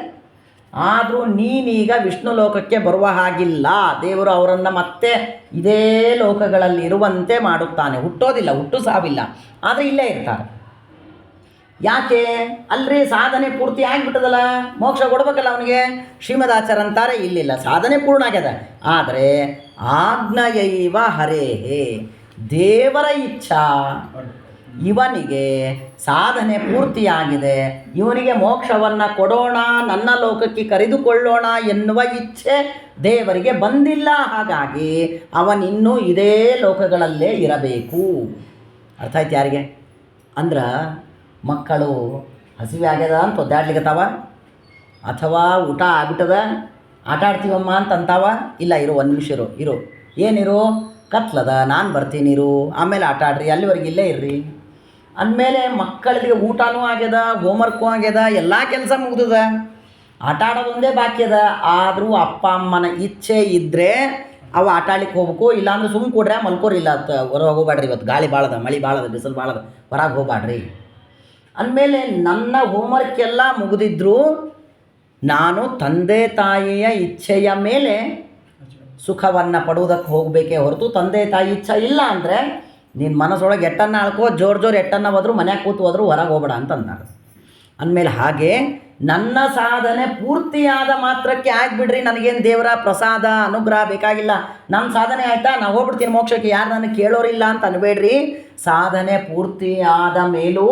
ಆದರೂ ನೀನೀಗ ವಿಷ್ಣು ಲೋಕಕ್ಕೆ ಬರುವ ಹಾಗಿಲ್ಲ. ದೇವರು ಅವರನ್ನು ಮತ್ತೆ ಇದೇ ಲೋಕಗಳಲ್ಲಿ ಇರುವಂತೆ ಮಾಡುತ್ತಾನೆ. ಹುಟ್ಟೋದಿಲ್ಲ, ಹುಟ್ಟು ಸಾವಿಲ್ಲ, ಆದರೆ ಇಲ್ಲೇ ಇರ್ತಾರೆ. ಯಾಕೆ? ಅಲ್ರಿ ಸಾಧನೆ ಪೂರ್ತಿ ಆಗಿಬಿಟ್ಟದಲ್ಲ, ಮೋಕ್ಷ ಕೊಡ್ಬೇಕಲ್ಲ ಅವನಿಗೆ. ಶ್ರೀಮದಾಚಾರ್ಯ ಅಂತಾರೆ ಇಲ್ಲಿಲ್ಲ, ಸಾಧನೆ ಪೂರ್ಣ ಆಗ್ಯದ, ಆದರೆ ಆಜ್ಞಯೈವ ಹರೇಹೇ, ದೇವರ ಇಚ್ಛಾ, ಇವನಿಗೆ ಸಾಧನೆ ಪೂರ್ತಿಯಾಗಿದೆ, ಇವನಿಗೆ ಮೋಕ್ಷವನ್ನು ಕೊಡೋಣ, ನನ್ನ ಲೋಕಕ್ಕೆ ಕರೆದುಕೊಳ್ಳೋಣ ಎನ್ನುವ ಇಚ್ಛೆ ದೇವರಿಗೆ ಬಂದಿಲ್ಲ. ಹಾಗಾಗಿ ಅವನಿನ್ನೂ ಇದೇ ಲೋಕಗಳಲ್ಲೇ ಇರಬೇಕು. ಅರ್ಥ ಆಯ್ತು ಯಾರಿಗೆ? ಅಂದ್ರೆ ಮಕ್ಕಳು ಹಸಿವೆ ಆಗ್ಯದ ಅಂತ ಒದ್ದಾಡ್ಲಿಕ್ಕತ್ತಾವ, ಅಥವಾ ಊಟ ಆಗ್ಬಿಟ್ಟದ ಆಟ ಆಡ್ತೀವಮ್ಮ ಅಂತಂತಾವ. ಇಲ್ಲ, ಇರು, 1 ನಿಮಿಷ ಇರು. ಏನಿರು, ಕತ್ಲದ, ನಾನು ಬರ್ತೀನಿ, ಇರು, ಆಮೇಲೆ ಆಟ ಆಡ್ರಿ, ಅಲ್ಲಿವರೆಗೆ ಇಲ್ಲೇ ಇರ್ರಿ ಅಂದಮೇಲೆ ಮಕ್ಕಳಿಗೆ ಊಟನೂ ಆಗ್ಯದ, ಹೋಮ್ವರ್ಕು ಆಗ್ಯದ, ಎಲ್ಲ ಕೆಲಸ ಮುಗ್ದದ, ಆಟ ಆಡೋದೊಂದೇ ಬಾಕಿ ಅದ. ಆದರೂ ಅಪ್ಪ ಅಮ್ಮನ ಇಚ್ಛೆ ಇದ್ದರೆ ಅವು ಆಟ ಆಡ್ಲಿಕ್ಕೆ ಹೋಗ್ಬೇಕು, ಇಲ್ಲಾಂದ್ರೆ ಸುಮ್ಮನೆ ಕೊಡ್ರೆ ಮಲ್ಕೋರಿ, ಇಲ್ಲ ಹೊರಗೆ ಹೋಗ್ಬೇಡ್ರಿ, ಇವತ್ತು ಗಾಳಿ ಭಾಳದ, ಮಳೆ ಭಾಳದ, ಬಿಸಿಲು ಭಾಳದ, ಹೊರಗೆ ಹೋಗ್ಬೇಡ್ರಿ ಅಂದಮೇಲೆ ನನ್ನ ಹೋಮ್ವರ್ಕ್ ಎಲ್ಲ ಮುಗಿದಿದ್ರು ನಾನು ತಂದೆ ತಾಯಿಯ ಇಚ್ಛೆಯ ಮೇಲೆ ಸುಖವನ್ನು ಪಡುವುದಕ್ಕೆ ಹೋಗಬೇಕೇ ಹೊರತು ತಂದೆ ತಾಯಿ ಇಚ್ಛೆ ಇಲ್ಲ ಅಂದರೆ ನಿನ್ನ ಮನಸ್ಸೊಳಗೆ ಎಟ್ಟನ್ನು ಆಳ್ಕೋ, ಜೋರು ಎಟ್ಟನ್ನು ಹೋದ್ರು, ಮನ್ಯಾಗ ಕೂತು ಹೋದ್ರು, ಹೊರಗೆ ಹೋಗ್ಬೇಡ ಅಂತಂತಾರೆ. ಅಂದಮೇಲೆ ಹಾಗೆ ನನ್ನ ಸಾಧನೆ ಪೂರ್ತಿಯಾದ ಮಾತ್ರಕ್ಕೆ ಆಗಿಬಿಡ್ರಿ, ನನಗೇನು ದೇವರ ಪ್ರಸಾದ ಅನುಗ್ರಹ ಬೇಕಾಗಿಲ್ಲ, ನಮ್ಮ ಸಾಧನೆ ಆಯಿತಾ ನಾವು ಹೋಗ್ಬಿಡ್ತೀನಿ ಮೋಕ್ಷಕ್ಕೆ, ಯಾರು ನನಗೆ ಕೇಳೋರಿಲ್ಲ ಅಂತ ಅನ್ಬೇಡ್ರಿ. ಸಾಧನೆ ಪೂರ್ತಿಯಾದ ಮೇಲೂ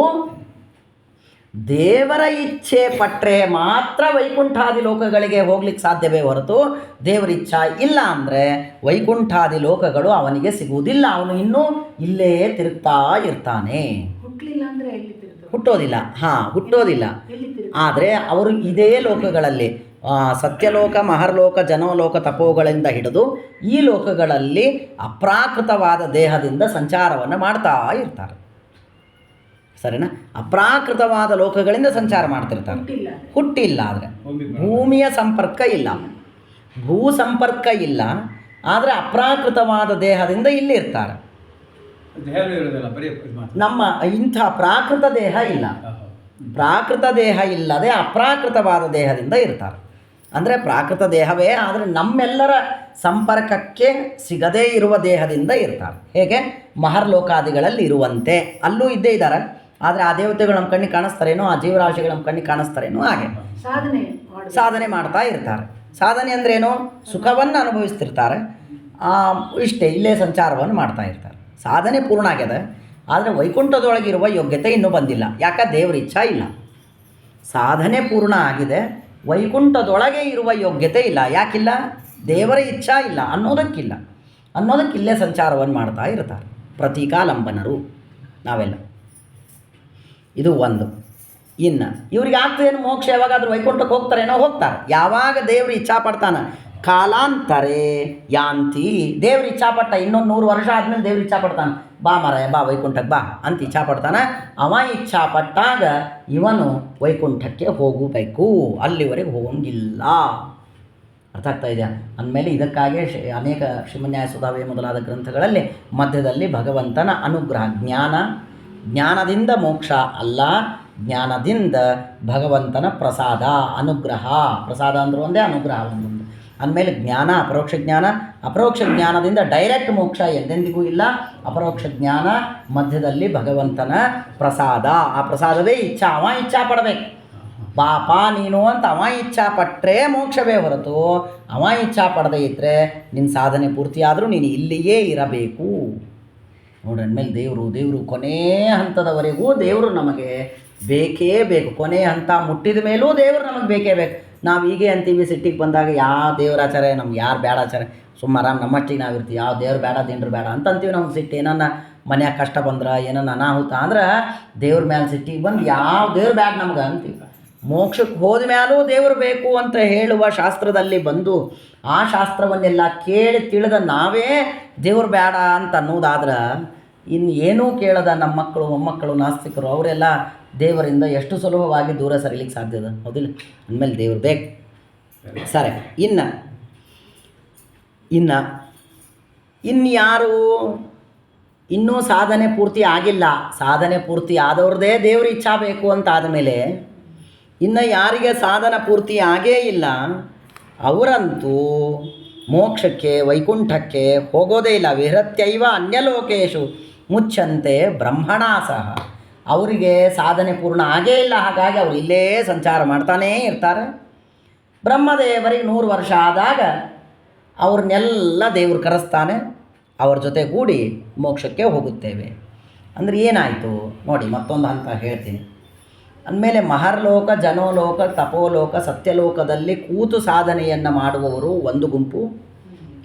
ದೇವರ ಇಚ್ಛೆ ಪಟ್ಟರೆ ಮಾತ್ರ ವೈಕುಂಠಾದಿ ಲೋಕಗಳಿಗೆ ಹೋಗ್ಲಿಕ್ಕೆ ಸಾಧ್ಯವೇ ಹೊರತು ದೇವರ ಇಚ್ಛಾ ಇಲ್ಲ ಅಂದರೆ ವೈಕುಂಠಾದಿ ಲೋಕಗಳು ಅವನಿಗೆ ಸಿಗುವುದಿಲ್ಲ. ಅವನು ಇನ್ನೂ ಇಲ್ಲೇ ತಿರುಗ್ತಾ ಇರ್ತಾನೆ. ಹುಟ್ಟೋದಿಲ್ಲ, ಹುಟ್ಟೋದಿಲ್ಲ. ಆದರೆ ಅವರು ಇದೇ ಲೋಕಗಳಲ್ಲಿ ಸತ್ಯಲೋಕ, ಮಹರ್ಲೋಕ, ಜನೋಲೋಕ, ತಪೋಗಳಿಂದ ಹಿಡಿದು ಈ ಲೋಕಗಳಲ್ಲಿ ಅಪ್ರಾಕೃತವಾದ ದೇಹದಿಂದ ಸಂಚಾರವನ್ನು ಮಾಡ್ತಾ ಇರ್ತಾರೆ. ಸರಿನಾ? ಅಪ್ರಾಕೃತವಾದ ಲೋಕಗಳಿಂದ ಸಂಚಾರ ಮಾಡ್ತಿರ್ತಾರೆ. ಹುಟ್ಟಿಲ್ಲ ಆದರೆ ಭೂಮಿಯ ಸಂಪರ್ಕ ಇಲ್ಲ, ಭೂ ಸಂಪರ್ಕ ಇಲ್ಲ, ಆದರೆ ಅಪ್ರಾಕೃತವಾದ ದೇಹದಿಂದ ಇಲ್ಲಿ ಇರ್ತಾರೆ. ನಮ್ಮ ಇಂಥ ಪ್ರಾಕೃತ ದೇಹ ಇಲ್ಲ, ಪ್ರಾಕೃತ ದೇಹ ಇಲ್ಲದೆ ಅಪ್ರಾಕೃತವಾದ ದೇಹದಿಂದ ಇರ್ತಾರೆ. ಅಂದರೆ ಪ್ರಾಕೃತ ದೇಹವೇ ಆದರೆ ನಮ್ಮೆಲ್ಲರ ಸಂಪರ್ಕಕ್ಕೆ ಸಿಗದೇ ಇರುವ ದೇಹದಿಂದ ಇರ್ತಾರೆ. ಹೇಗೆ ಮಹರ್ಲೋಕಾದಿಗಳಲ್ಲಿ ಇರುವಂತೆ ಅಲ್ಲೂ ಇದ್ದೇ ಇದ್ದಾರೆ, ಆದರೆ ಆ ದೇವತೆಗಳು ನಮ್ಮ ಕಣ್ಣಿಗೆ ಕಾಣಿಸ್ತಾರೇನೋ, ಆ ಜೀವರಾಶಿಗಳು ನಮ್ಮ ಕಣ್ಣಿಗೆ ಕಾಣಿಸ್ತಾರೇನೋ, ಹಾಗೆ ಸಾಧನೆ ಮಾಡ್ತಾ ಇರ್ತಾರೆ. ಸಾಧನೆ ಅಂದ್ರೇನು? ಸುಖವನ್ನು ಅನುಭವಿಸ್ತಿರ್ತಾರೆ, ಇಷ್ಟೇ, ಇಲ್ಲೇ ಸಂಚಾರವನ್ನು ಮಾಡ್ತಾ ಇರ್ತಾರೆ. ಸಾಧನೆ ಪೂರ್ಣ ಆಗ್ಯದ, ಆದರೆ ವೈಕುಂಠದೊಳಗಿರುವ ಯೋಗ್ಯತೆ ಇನ್ನೂ ಬಂದಿಲ್ಲ. ಯಾಕೆ? ದೇವ್ರ ಇಚ್ಛಾ ಇಲ್ಲ. ಸಾಧನೆ ಪೂರ್ಣ ಆಗಿದೆ, ವೈಕುಂಠದೊಳಗೆ ಇರುವ ಯೋಗ್ಯತೆ ಇಲ್ಲ. ಯಾಕಿಲ್ಲ? ದೇವರ ಇಚ್ಛಾ ಇಲ್ಲ ಅನ್ನೋದಕ್ಕಿಲ್ಲ. ಇಲ್ಲೇ ಸಂಚಾರವನ್ನು ಮಾಡ್ತಾ ಇರ್ತಾರೆ. ಪ್ರತೀಕಾಲಂಬನರು ನಾವೆಲ್ಲ. ಇದು ಒಂದು. ಇನ್ನು ಇವ್ರಿಗೆ ಆಗ್ತದೇನು ಮೋಕ್ಷ? ಯಾವಾಗಾದ್ರೂ ವೈಕುಂಠಕ್ಕೆ ಹೋಗ್ತಾರೇನೋ? ಹೋಗ್ತಾರೆ. ಯಾವಾಗ ದೇವ್ರು ಇಚ್ಛಾ ಪಡ್ತಾನೆ, ಕಾಲಾಂತರೇ ಯಾಂತಿ. ದೇವ್ರು ಇಚ್ಛಾ ಪಟ್ಟ, ಇನ್ನೊಂದು 100 ವರ್ಷ ಆದಮೇಲೆ ದೇವ್ರು ಇಚ್ಛಾ ಪಡ್ತಾನೆ, ಬಾ ಮಾರಾಯ, ಬಾ ವೈಕುಂಠಕ್ಕೆ ಬಾ ಅಂತ ಇಚ್ಛಾ ಪಡ್ತಾನೆ. ಅವ ಇಚ್ಛಾ ಪಟ್ಟಾಗ ಇವನು ವೈಕುಂಠಕ್ಕೆ ಹೋಗಬೇಕು, ಅಲ್ಲಿವರೆಗೆ ಹೋಗಂಗಿಲ್ಲ. ಅರ್ಥ ಆಗ್ತಾ ಇದೆಯಾ? ಅಂದಮೇಲೆ ಇದಕ್ಕಾಗಿ ಅನೇಕ ಶ್ರೀಮನ್ಯಾಯ ಸುಧಾವೇ ಮೊದಲಾದ ಗ್ರಂಥಗಳಲ್ಲಿ ಮಧ್ಯದಲ್ಲಿ ಭಗವಂತನ ಅನುಗ್ರಹ, ಜ್ಞಾನದಿಂದ ಮೋಕ್ಷ ಅಲ್ಲ, ಜ್ಞಾನದಿಂದ ಭಗವಂತನ ಪ್ರಸಾದ, ಅನುಗ್ರಹ. ಪ್ರಸಾದ ಅಂದರೂ ಒಂದೇ, ಅನುಗ್ರಹ ಒಂದೊಂದು. ಅಂದಮೇಲೆ ಜ್ಞಾನ, ಅಪರೋಕ್ಷ ಜ್ಞಾನದಿಂದ ಡೈರೆಕ್ಟ್ ಮೋಕ್ಷ ಎಂದೆಂದಿಗೂ ಇಲ್ಲ. ಅಪರೋಕ್ಷ ಜ್ಞಾನ, ಮಧ್ಯದಲ್ಲಿ ಭಗವಂತನ ಪ್ರಸಾದ. ಆ ಪ್ರಸಾದವೇ ಇಚ್ಛಾ. ಅವ ಇಚ್ಛಾ ಪಡಬೇಕು, ಪಾಪ ನೀನು ಅಂತ ಅವ ಇಚ್ಛಾ ಪಟ್ಟರೆ ಮೋಕ್ಷವೇ ಹೊರತು, ಅವ ಇಚ್ಛಾ ಪಡದೇ ಇದ್ದರೆ ನಿನ್ನ ಸಾಧನೆ ಪೂರ್ತಿಯಾದರೂ ನೀನು ಇಲ್ಲಿಯೇ ಇರಬೇಕು. ನೋಡ್ರಿ, ಅಂದಮೇಲೆ ದೇವರು ಕೊನೆಯ ಹಂತದವರೆಗೂ ದೇವರು ನಮಗೆ ಬೇಕೇ ಬೇಕು. ಕೊನೆಯ ಹಂತ ಮುಟ್ಟಿದ ಮೇಲೂ ದೇವರು ನಮಗೆ ಬೇಕೇ ಬೇಕು. ನಾವು ಹೀಗೆ ಅಂತೀವಿ, ಸಿಟ್ಟಿಗೆ ಬಂದಾಗ ಯಾವ ದೇವರಾಚಾರ್ಯ ನಮ್ಗೆ ಯಾರು ಬೇಡ ಆಚಾರ್ಯ, ಸುಮ್ಮನೆ ನಮ್ಮಷ್ಟಿಗೆ ನಾವು ಇರ್ತೀವಿ, ಯಾವ ದೇವ್ರು ಬೇಡ ದೇನ್ರು ಬೇಡ ಅಂತಂತೀವಿ. ನಮ್ಗೆ ಸಿಟ್ಟು ಏನನ್ನ ಮನ್ಯಾಗ ಕಷ್ಟ ಬಂದ್ರೆ, ಏನನ್ನ ಅನಾಹುತ ಅಂದ್ರೆ ದೇವ್ರ ಮೇಲೆ ಸಿಟ್ಟಿಗೆ ಬಂದು ಯಾವ ದೇವ್ರು ಬೇಡ ನಮ್ಗೆ ಅಂತೀವಿ. ಮೋಕ್ಷಕ್ಕೆ ಹೋದ ಮೇಲೂ ದೇವರು ಬೇಕು ಅಂತ ಹೇಳುವ ಶಾಸ್ತ್ರದಲ್ಲಿ ಬಂದು ಆ ಶಾಸ್ತ್ರವನ್ನೆಲ್ಲ ಕೇಳಿ ತಿಳಿದ ನಾವೇ ದೇವ್ರು ಬೇಡ ಅಂತ ಅನ್ನೋದಾದ್ರೆ, ಇನ್ನು ಏನೂ ಕೇಳದ ನಮ್ಮ ಮಕ್ಕಳು ಮೊಮ್ಮಕ್ಕಳು ನಾಸ್ತಿಕರು ಅವರೆಲ್ಲ ದೇವರಿಂದ ಎಷ್ಟು ಸುಲಭವಾಗಿ ದೂರ ಸರಿಲಿಕ್ಕೆ ಸಾಧ್ಯದ? ಹೌದಿಲ್ಲ? ಅಂದಮೇಲೆ ದೇವ್ರು ಬೇಕು. ಸರಿ, ಇನ್ಯಾರು ಇನ್ನೂ ಸಾಧನೆ ಪೂರ್ತಿ ಆಗಿಲ್ಲ, ಸಾಧನೆ ಪೂರ್ತಿ ಆದವ್ರದ್ದೇ ದೇವ್ರ ಇಚ್ಛಾ ಬೇಕು ಅಂತ ಆದಮೇಲೆ ಇನ್ನು ಯಾರಿಗೆ ಸಾಧನ ಪೂರ್ತಿ ಆಗೇ ಇಲ್ಲ ಅವರಂತೂ ಮೋಕ್ಷಕ್ಕೆ, ವೈಕುಂಠಕ್ಕೆ ಹೋಗೋದೇ ಇಲ್ಲ. ವಿಹೃತ್ಯೈವ ಅನ್ಯಲೋಕೇಶು ಮುಚ್ಚಂತೆ ಬ್ರಹ್ಮಣಾ ಸಹ. ಅವರಿಗೆ ಸಾಧನೆ ಪೂರ್ಣ ಆಗೇ ಇಲ್ಲ, ಹಾಗಾಗಿ ಅವರು ಇಲ್ಲೇ ಸಂಚಾರ ಮಾಡ್ತಾನೇ ಇರ್ತಾರೆ. ಬ್ರಹ್ಮದೇವರಿಗೆ 100 ವರ್ಷ ಆದಾಗ ಅವ್ರನ್ನೆಲ್ಲ ದೇವರು ಕರೆಸ್ತಾನೆ, ಅವ್ರ ಜೊತೆ ಕೂಡಿ ಮೋಕ್ಷಕ್ಕೆ ಹೋಗುತ್ತೇವೆ. ಅಂದರೆ ಏನಾಯಿತು ನೋಡಿ, ಮತ್ತೊಂದು ಹಂತ ಹೇಳ್ತೀನಿ. ಅಂದಮೇಲೆ ಮಹರ್ಲೋಕ, ಜನೋಲೋಕ, ತಪೋಲೋಕ, ಸತ್ಯಲೋಕದಲ್ಲಿ ಕೂತು ಸಾಧನೆಯನ್ನು ಮಾಡುವವರು ಒಂದು ಗುಂಪು.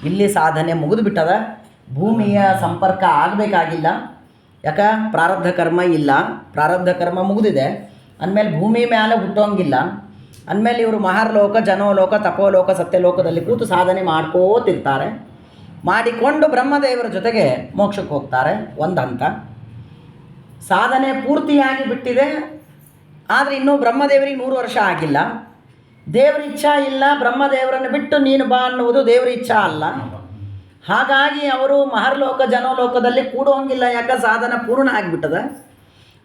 ಇಲ್ಲಿ ಸಾಧನೆ ಮುಗಿದು ಬಿಟ್ಟದ, ಭೂಮಿಯ ಸಂಪರ್ಕ ಆಗಬೇಕಾಗಿಲ್ಲ. ಯಾಕೆ? ಪ್ರಾರಬ್ಧ ಕರ್ಮ ಇಲ್ಲ, ಪ್ರಾರಬ್ಧ ಕರ್ಮ ಮುಗಿದಿದೆ. ಅಂದಮೇಲೆ ಭೂಮಿ ಮೇಲೆ ಹುಟ್ಟೋಂಗಿಲ್ಲ. ಅಂದಮೇಲೆ ಇವರು ಮಹರ್ಲೋಕ, ಜನೋಲೋಕ, ತಪೋಲೋಕ, ಸತ್ಯಲೋಕದಲ್ಲಿ ಕೂತು ಸಾಧನೆ ಮಾಡ್ಕೋತಿರ್ತಾರೆ. ಮಾಡಿಕೊಂಡು ಬ್ರಹ್ಮದೇವರ ಜೊತೆಗೆ ಮೋಕ್ಷಕ್ಕೆ ಹೋಗ್ತಾರೆ. ಒಂದು ಹಂತ. ಸಾಧನೆ ಪೂರ್ತಿಯಾಗಿ ಬಿಟ್ಟಿದೆ, ಆದರೆ ಇನ್ನೂ ಬ್ರಹ್ಮದೇವರಿಗೆ 100 ವರ್ಷ ಆಗಿಲ್ಲ. ದೇವ್ರ ಇಚ್ಛಾ ಇಲ್ಲ, ಬ್ರಹ್ಮದೇವರನ್ನು ಬಿಟ್ಟು ನೀನು ಬಾ ಅನ್ನುವುದು ದೇವ್ರ ಇಚ್ಛಾ ಅಲ್ಲ. ಹಾಗಾಗಿ ಅವರು ಮಹರ್ಲೋಕ, ಜನೋಲೋಕದಲ್ಲಿ ಕೂಡೋಂಗಿಲ್ಲ. ಯಾಕೆ? ಸಾಧನ ಪೂರ್ಣ ಆಗಿಬಿಟ್ಟದ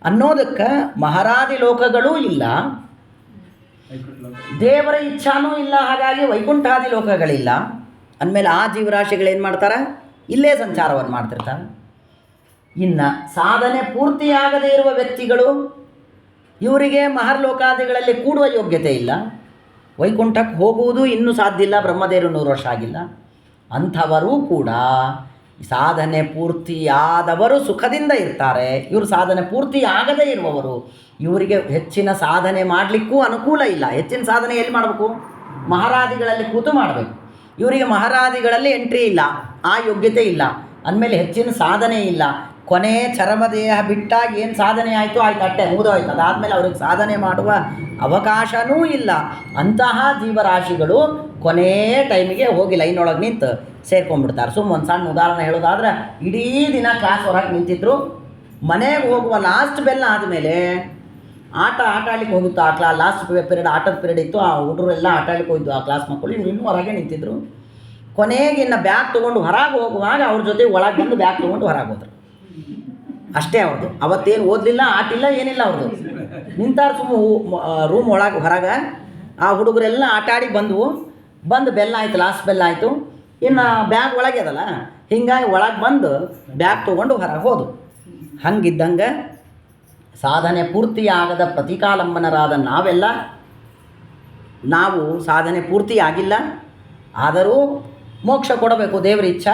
ಅನ್ನೋದಕ್ಕೆ ಮಹರಾದಿ ಲೋಕಗಳೂ ಇಲ್ಲ, ದೇವರ ಇಚ್ಛಾನೂ ಇಲ್ಲ. ಹಾಗಾಗಿ ವೈಕುಂಠಾದಿ ಲೋಕಗಳಿಲ್ಲ. ಅಂದಮೇಲೆ ಆ ಜೀವರಾಶಿಗಳೇನು ಮಾಡ್ತಾರೆ? ಇಲ್ಲೇ ಸಂಚಾರವನ್ನು ಮಾಡ್ತಿರ್ತಾರೆ. ಇನ್ನು ಸಾಧನೆ ಪೂರ್ತಿಯಾಗದೇ ಇರುವ ವ್ಯಕ್ತಿಗಳು, ಇವರಿಗೆ ಮಹರ್ಲೋಕಾದಿಗಳಲ್ಲಿ ಕೂಡುವ ಯೋಗ್ಯತೆ ಇಲ್ಲ, ವೈಕುಂಠಕ್ಕೆ ಹೋಗುವುದು ಇನ್ನೂ ಸಾಧ್ಯ ಇಲ್ಲ, ಬ್ರಹ್ಮದೇವರು 100 ವರ್ಷ ಆಗಿಲ್ಲ. ಅಂಥವರೂ ಕೂಡ ಸಾಧನೆ ಪೂರ್ತಿಯಾದವರು ಸುಖದಿಂದ ಇರ್ತಾರೆ. ಇವರು ಸಾಧನೆ ಪೂರ್ತಿ ಆಗದೇ ಇರುವವರು, ಇವರಿಗೆ ಹೆಚ್ಚಿನ ಸಾಧನೆ ಮಾಡಲಿಕ್ಕೂ ಅನುಕೂಲ ಇಲ್ಲ. ಹೆಚ್ಚಿನ ಸಾಧನೆ ಎಲ್ಲಿ ಮಾಡಬೇಕು? ಮಹಾರಾದಿಗಳಲ್ಲಿ ಕೂತು ಮಾಡಬೇಕು. ಇವರಿಗೆ ಮಹಾರಾದಿಗಳಲ್ಲಿ ಎಂಟ್ರಿ ಇಲ್ಲ, ಆ ಯೋಗ್ಯತೆ ಇಲ್ಲ. ಅಂದಮೇಲೆ ಹೆಚ್ಚಿನ ಸಾಧನೆ ಇಲ್ಲ. ಕೊನೆ ಚರ್ಮದೇಹ ಬಿಟ್ಟಾಗ ಏನು ಸಾಧನೆ ಆಯಿತು ಅಟ್ಟೆ ಮುಗಿದೋಯ್ತು. ಅದಾದಮೇಲೆ ಅವ್ರಿಗೆ ಸಾಧನೆ ಮಾಡುವ ಅವಕಾಶವೂ ಇಲ್ಲ. ಅಂತಹ ಜೀವರಾಶಿಗಳು ಕೊನೇ ಟೈಮಿಗೆ ಹೋಗಿ ಲೈನೊಳಗೆ ನಿಂತು ಸೇರ್ಕೊಂಡ್ಬಿಡ್ತಾರೆ. ಒಂದು ಸಣ್ಣ ಉದಾಹರಣೆ ಹೇಳೋದಾದ್ರೆ, ಇಡೀ ದಿನ ಕ್ಲಾಸ್ ಹೊರಗೆ ನಿಂತಿದ್ರು, ಮನೆಗೆ ಹೋಗುವ ಲಾಸ್ಟ್ ಬೆಲ್ಲ ಆದಮೇಲೆ ಆಟ ಆಡ್ಲಿಕ್ಕೆ ಹೋಗಿತ್ತು. ಆ ಲಾಸ್ಟ್ ಪೀರಿಯಡ್ ಆಟದ ಪೀರಿಯಡ್ ಇತ್ತು. ಆ ಹುಡುಗರು ಎಲ್ಲ ಆಟ ಆಡ್ಲಿಕ್ಕೆ ಹೋಗಿದ್ದು ಆ ಕ್ಲಾಸ್ ಮಕ್ಕಳು. ಇವ್ರು ಇನ್ನೂ ಹೊರಗೆ ನಿಂತಿದ್ರು. ಕೊನೆಗೆ ಇನ್ನು ಬ್ಯಾಗ್ ತೊಗೊಂಡು ಹೊರಗೆ ಹೋಗುವಾಗ ಅವ್ರ ಜೊತೆ ಒಳಗೆ ಬಂದು ಬ್ಯಾಗ್ ತೊಗೊಂಡು ಹೊರಗೆ ಹೋದ್ರು. ಅಷ್ಟೇ ಅವ್ರದ್ದು. ಅವತ್ತೇನು ಓದಲಿಲ್ಲ, ಆಟಿಲ್ಲ, ಏನಿಲ್ಲ ಅವ್ರದ್ದು. ನಿಂತಾರ ರೂಮ್ ಒಳಗೆ ಹೊರಗೆ. ಆ ಹುಡುಗರೆಲ್ಲ ಆಟ ಆಡಿ ಬಂದು ಬೆಲ್ಲ ಆಯಿತು, ಲಾಸ್ಟ್ ಬೆಲ್ಲ ಆಯಿತು. ಇನ್ನು ಬ್ಯಾಗ್ ಒಳಗೆ ಅದಲ್ಲ, ಹೀಗಾಗಿ ಒಳಗೆ ಬಂದು ಬ್ಯಾಗ್ ತೊಗೊಂಡು ಹೊರಗೆ ಹೋದು. ಹಂಗಿದ್ದಂಗೆ ಸಾಧನೆ ಪೂರ್ತಿಯಾಗದ ಪ್ರತಿಕಾಲಂಬನರಾದ ನಾವು ಸಾಧನೆ ಪೂರ್ತಿಯಾಗಿಲ್ಲ, ಆದರೂ ಮೋಕ್ಷ ಕೊಡಬೇಕು ದೇವರ ಇಚ್ಛಾ.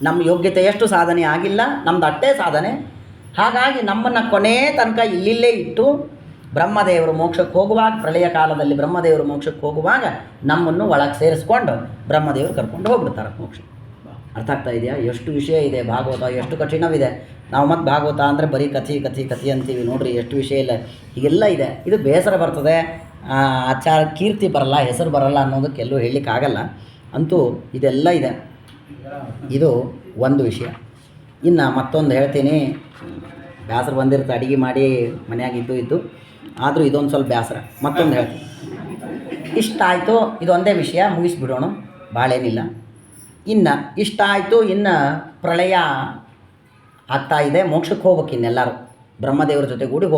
ನಮ್ಮ ಯೋಗ್ಯತೆ ಎಷ್ಟು ಸಾಧನೆ ಆಗಿಲ್ಲ, ನಮ್ಮದು ಅಷ್ಟೇ ಸಾಧನೆ. ಹಾಗಾಗಿ ನಮ್ಮನ್ನು ಕೊನೆ ತನಕ ಇಲ್ಲಿಲ್ಲೇ ಇಟ್ಟು ಬ್ರಹ್ಮದೇವರು ಮೋಕ್ಷಕ್ಕೆ ಹೋಗುವಾಗ, ಪ್ರಳಯ ಕಾಲದಲ್ಲಿ ಬ್ರಹ್ಮದೇವರು ಮೋಕ್ಷಕ್ಕೆ ಹೋಗುವಾಗ ನಮ್ಮನ್ನು ಒಳಗೆ ಸೇರಿಸ್ಕೊಂಡು ಬ್ರಹ್ಮದೇವರು ಕರ್ಕೊಂಡು ಹೋಗ್ಬಿಡ್ತಾರೆ ಮೋಕ್ಷ. ಅರ್ಥ ಆಗ್ತಾ ಇದೆಯಾ? ಎಷ್ಟು ವಿಷಯ ಇದೆ ಭಾಗವತ, ಎಷ್ಟು ಕಠಿಣವಿದೆ. ನಾವು ಮತ್ತು ಭಾಗವತ ಅಂದರೆ ಬರೀ ಕಥೆ ಅಂತೀವಿ. ನೋಡ್ರಿ ಎಷ್ಟು ವಿಷಯ ಇಲ್ಲ, ಹೀಗೆಲ್ಲ ಇದೆ. ಇದು ಬೇಸರ ಬರ್ತದೆ, ಆಚಾರ ಕೀರ್ತಿ ಬರಲ್ಲ, ಹೆಸರು ಬರಲ್ಲ ಅನ್ನೋದಕ್ಕೆಲ್ಲೂ ಹೇಳಲಿಕ್ಕಾಗಲ್ಲ. ಅಂತೂ ಇದೆಲ್ಲ ಇದೆ. ಇದು ಒಂದು ವಿಷಯ. ಇನ್ನು ಮತ್ತೊಂದು ಹೇಳ್ತೀನಿ. ಬೇಸರ ಬಂದಿರುತ್ತೆ ಅಡುಗೆ ಮಾಡಿ ಮನೆಯಾಗ ಇದ್ದು ಆದರೂ ಇದೊಂದು ಸ್ವಲ್ಪ ಬೇಸರ. ಮತ್ತೊಂದು ಹೇಳ್ತೀನಿ. ಇಷ್ಟ ಆಯಿತು, ಇದೊಂದೇ ವಿಷಯ ಮುಗಿಸ್ಬಿಡೋಣ, ಭಾಳೇನಿಲ್ಲ. ಇನ್ನು ಇಷ್ಟ ಆಯಿತು, ಇನ್ನು ಪ್ರಳಯ ಆಗ್ತಾಯಿದೆ, ಮೋಕ್ಷಕ್ಕೆ ಹೋಗ್ಬೇಕು ಇನ್ನೆಲ್ಲರೂ ಬ್ರಹ್ಮದೇವರ ಜೊತೆಗೂಡಿ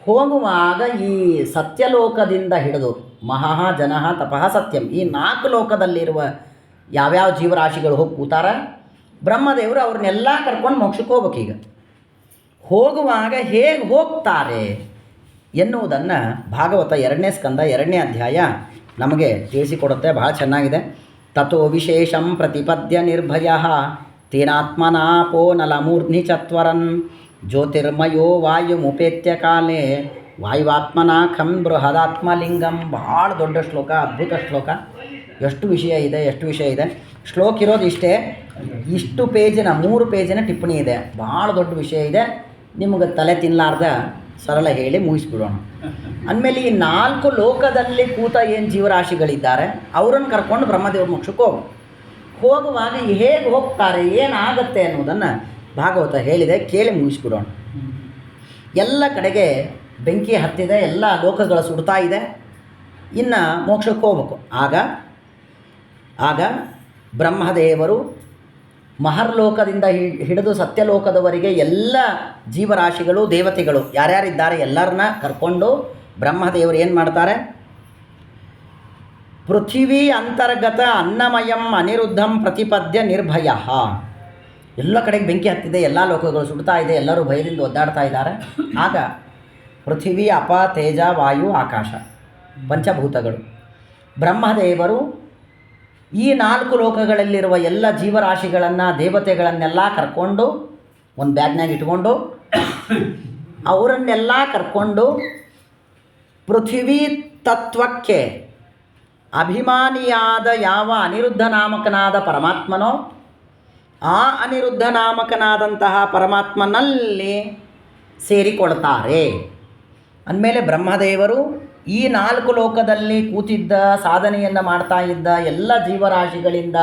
ಹೋಗುವಾಗ ಈ ಸತ್ಯಲೋಕದಿಂದ ಹಿಡಿದು ಮಹಾ ಜನಃ ತಪಃ ಸತ್ಯಂ, ಈ 4 ಲೋಕದಲ್ಲಿರುವ ಯಾವ್ಯಾವ ಜೀವರಾಶಿಗಳು ಹೋಗಿ ಕೂತಾರ, ಬ್ರಹ್ಮದೇವರು ಅವ್ರನ್ನೆಲ್ಲ ಕರ್ಕೊಂಡು ಮೋಕ್ಷಕ್ಕೆ ಹೋಗ್ಬೇಕೀಗ. ಹೋಗುವಾಗ ಹೇಗೆ ಹೋಗ್ತಾರೆ ಎನ್ನುವುದನ್ನು ಭಾಗವತ 2ನೇ ಸ್ಕಂದ 2ನೇ ಅಧ್ಯಾಯ ನಮಗೆ ತಿಳಿಸಿಕೊಡುತ್ತೆ. ಭಾಳ ಚೆನ್ನಾಗಿದೆ. ತಥೋ ವಿಶೇಷಂ ಪ್ರತಿಪದ್ಯ ನಿರ್ಭಯಃ ತೇನಾತ್ಮನಾಪೋ ನಲಮೂರ್ಧ್ನಿ ಚತ್ವರನ್ ಜ್ಯೋತಿರ್ಮಯೋ ವಾಯುಮುಪೇತ್ಯ ಕಾಲೇ ವಾಯುವಾತ್ಮನಾಖಂ ಬೃಹದಾತ್ಮಲಿಂಗಂ. ಭಾಳ ದೊಡ್ಡ ಶ್ಲೋಕ, ಅದ್ಭುತ ಶ್ಲೋಕ. ಎಷ್ಟು ವಿಷಯ ಇದೆ. ಶ್ಲೋಕ ಇರೋದು ಇಷ್ಟೇ. ಇಷ್ಟು ಪೇಜಿನ 3 ಪೇಜಿನ ಟಿಪ್ಪಣಿ ಇದೆ. ಭಾಳ ದೊಡ್ಡ ವಿಷಯ ಇದೆ. ನಿಮಗೆ ತಲೆ ತಿನ್ನಲಾರ್ದ ಸರಳ ಹೇಳಿ ಮುಗಿಸ್ಬಿಡೋಣ. ಅಂದಮೇಲೆ ಈ 4 ಲೋಕದಲ್ಲಿ ಕೂತ ಏನು ಜೀವರಾಶಿಗಳಿದ್ದಾರೆ ಅವರನ್ನು ಕರ್ಕೊಂಡು ಬ್ರಹ್ಮದೇವ್ರ ಮೋಕ್ಷಕ್ಕೆ ಹೋಗುವಾಗ ಹೇಗೆ ಹೋಗ್ತಾರೆ, ಏನಾಗುತ್ತೆ ಅನ್ನೋದನ್ನು ಭಾಗವತ ಹೇಳಿದೆ. ಕೇಳಿ ಮುಗಿಸ್ಬಿಡೋಣ. ಎಲ್ಲ ಕಡೆಗೆ ಬೆಂಕಿ ಹತ್ತಿದೆ, ಎಲ್ಲ ಲೋಕಗಳು ಸುಡ್ತಾ ಇದೆ. ಇನ್ನು ಮೋಕ್ಷಕ್ಕೆ ಹೋಗ್ಬೇಕು. ಆಗ ಬ್ರಹ್ಮದೇವರು ಮಹರ್ಲೋಕದಿಂದ ಹಿಡಿದು ಸತ್ಯಲೋಕದವರೆಗೆ ಎಲ್ಲ ಜೀವರಾಶಿಗಳು, ದೇವತೆಗಳು ಯಾರ್ಯಾರಿದ್ದಾರೆ ಎಲ್ಲರನ್ನ ಕರ್ಕೊಂಡು ಬ್ರಹ್ಮದೇವರು ಏನು ಮಾಡ್ತಾರೆ, ಪೃಥಿವೀ ಅಂತರ್ಗತ ಅನ್ನಮಯಂ ಅನಿರುದ್ಧಂ ಪ್ರತಿಪದ್ಯ ನಿರ್ಭಯ. ಎಲ್ಲ ಕಡೆಗೆ ಬೆಂಕಿ ಹತ್ತಿದೆ, ಎಲ್ಲ ಲೋಕಗಳು ಸುಡ್ತಾ ಇದೆ, ಎಲ್ಲರೂ ಭಯದಿಂದ ಒದ್ದಾಡ್ತಾ ಇದ್ದಾರೆ. ಆಗ ಪೃಥಿವಿ, ಅಪ, ತೇಜ, ವಾಯು, ಆಕಾಶ ಪಂಚಭೂತಗಳು ಬ್ರಹ್ಮದೇವರು ಈ 4 ಲೋಕಗಳಲ್ಲಿರುವ ಎಲ್ಲ ಜೀವರಾಶಿಗಳನ್ನು, ದೇವತೆಗಳನ್ನೆಲ್ಲ ಕರ್ಕೊಂಡು ಒಂದು ಬ್ಯಾಗ್ನಾಗ ಇಟ್ಕೊಂಡು ಅವರನ್ನೆಲ್ಲ ಕರ್ಕೊಂಡು ಪೃಥಿವೀ ತತ್ವಕ್ಕೆ ಅಭಿಮಾನಿಯಾದ ಯಾವ ಅನಿರುದ್ಧ ನಾಮಕನಾದ ಪರಮಾತ್ಮನೋ ಆ ಅನಿರುದ್ಧ ನಾಮಕನಾದಂತಹ ಪರಮಾತ್ಮನಲ್ಲಿ ಸೇರಿಕೊಳ್ತಾರೆ. ಅಂದಮೇಲೆ ಬ್ರಹ್ಮದೇವರು ಈ 4 ಲೋಕದಲ್ಲಿ ಕೂತಿದ್ದ, ಸಾಧನೆಯನ್ನು ಮಾಡ್ತಾ ಇದ್ದ ಎಲ್ಲ ಜೀವರಾಶಿಗಳಿಂದ,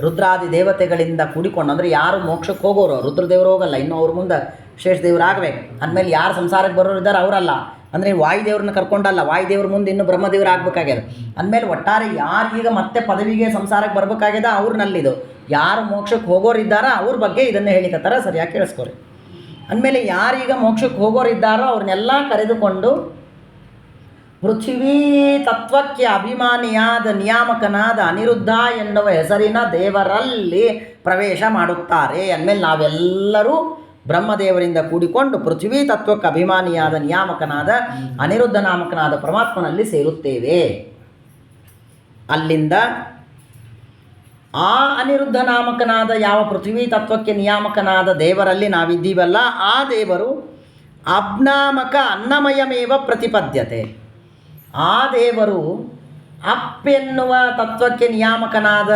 ರುದ್ರಾದಿ ದೇವತೆಗಳಿಂದ ಕೂಡಿಕೊಂಡು, ಅಂದರೆ ಯಾರು ಮೋಕ್ಷಕ್ಕೆ ಹೋಗೋರು, ರುದ್ರದೇವರು ಹೋಗಲ್ಲ, ಇನ್ನೂ ಅವ್ರ ಮುಂದೆ ಶೇಷದೇವರು ಆಗಬೇಕು. ಅಂದಮೇಲೆ ಯಾರು ಸಂಸಾರಕ್ಕೆ ಬರೋರು ಇದ್ದಾರೆ ಅವರಲ್ಲ, ಅಂದರೆ ವಾಯುದೇವ್ರನ್ನ ಕರ್ಕೊಂಡಲ್ಲ, ವಾಯುದೇವ್ರ ಮುಂದೆ ಇನ್ನೂ ಬ್ರಹ್ಮದೇವರು ಆಗಬೇಕಾಗ್ಯದ. ಅಂದಮೇಲೆ ಒಟ್ಟಾರೆ ಯಾರೀಗ ಮತ್ತೆ ಪದವಿಗೆ ಸಂಸಾರಕ್ಕೆ ಬರಬೇಕಾಗ್ಯದ ಅವ್ರನ್ನಲ್ಲಿದು, ಯಾರು ಮೋಕ್ಷಕ್ಕೆ ಹೋಗೋರಿದ್ದಾರೋ ಅವ್ರ ಬಗ್ಗೆ ಇದನ್ನೇ ಹೇಳಿಕತ್ತಾರ. ಸರಿಯಾಗಿ ಕೇಳಿಸ್ಕೊರಿ. ಅಂದಮೇಲೆ ಯಾರೀಗ ಮೋಕ್ಷಕ್ಕೆ ಹೋಗೋರಿದ್ದಾರೋ ಅವ್ರನ್ನೆಲ್ಲ ಕರೆದುಕೊಂಡು ಪೃಥ್ವೀ ತತ್ವಕ್ಕೆ ಅಭಿಮಾನಿಯಾದ ನಿಯಾಮಕನಾದ ಅನಿರುದ್ಧ ಎನ್ನುವ ಹೆಸರಿನ ದೇವರಲ್ಲಿ ಪ್ರವೇಶ ಮಾಡುತ್ತಾರೆ. ಅಂದಮೇಲೆ ನಾವೆಲ್ಲರೂ ಬ್ರಹ್ಮದೇವರಿಂದ ಕೂಡಿಕೊಂಡು ಪೃಥ್ವೀ ತತ್ವಕ್ಕೆ ಅಭಿಮಾನಿಯಾದ ನಿಯಾಮಕನಾದ ಅನಿರುದ್ಧ ನಾಮಕನಾದ ಪರಮಾತ್ಮನಲ್ಲಿ ಸೇರುತ್ತೇವೆ. ಅಲ್ಲಿಂದ ಆ ಅನಿರುದ್ಧ ನಾಮಕನಾದ ಯಾವ ಪೃಥ್ವೀ ತತ್ವಕ್ಕೆ ನಿಯಾಮಕನಾದ ದೇವರಲ್ಲಿ ನಾವಿದ್ದೀವಲ್ಲ, ಆ ದೇವರು ಅಬ್ನಾಮಕ ಅನ್ನಮಯಮೇವ ಪ್ರತಿಪದ್ಯತೆ. ಆ ದೇವರು ಅಪ್ಪೆನ್ನುವ ತತ್ವಕ್ಕೆ ನಿಯಾಮಕನಾದ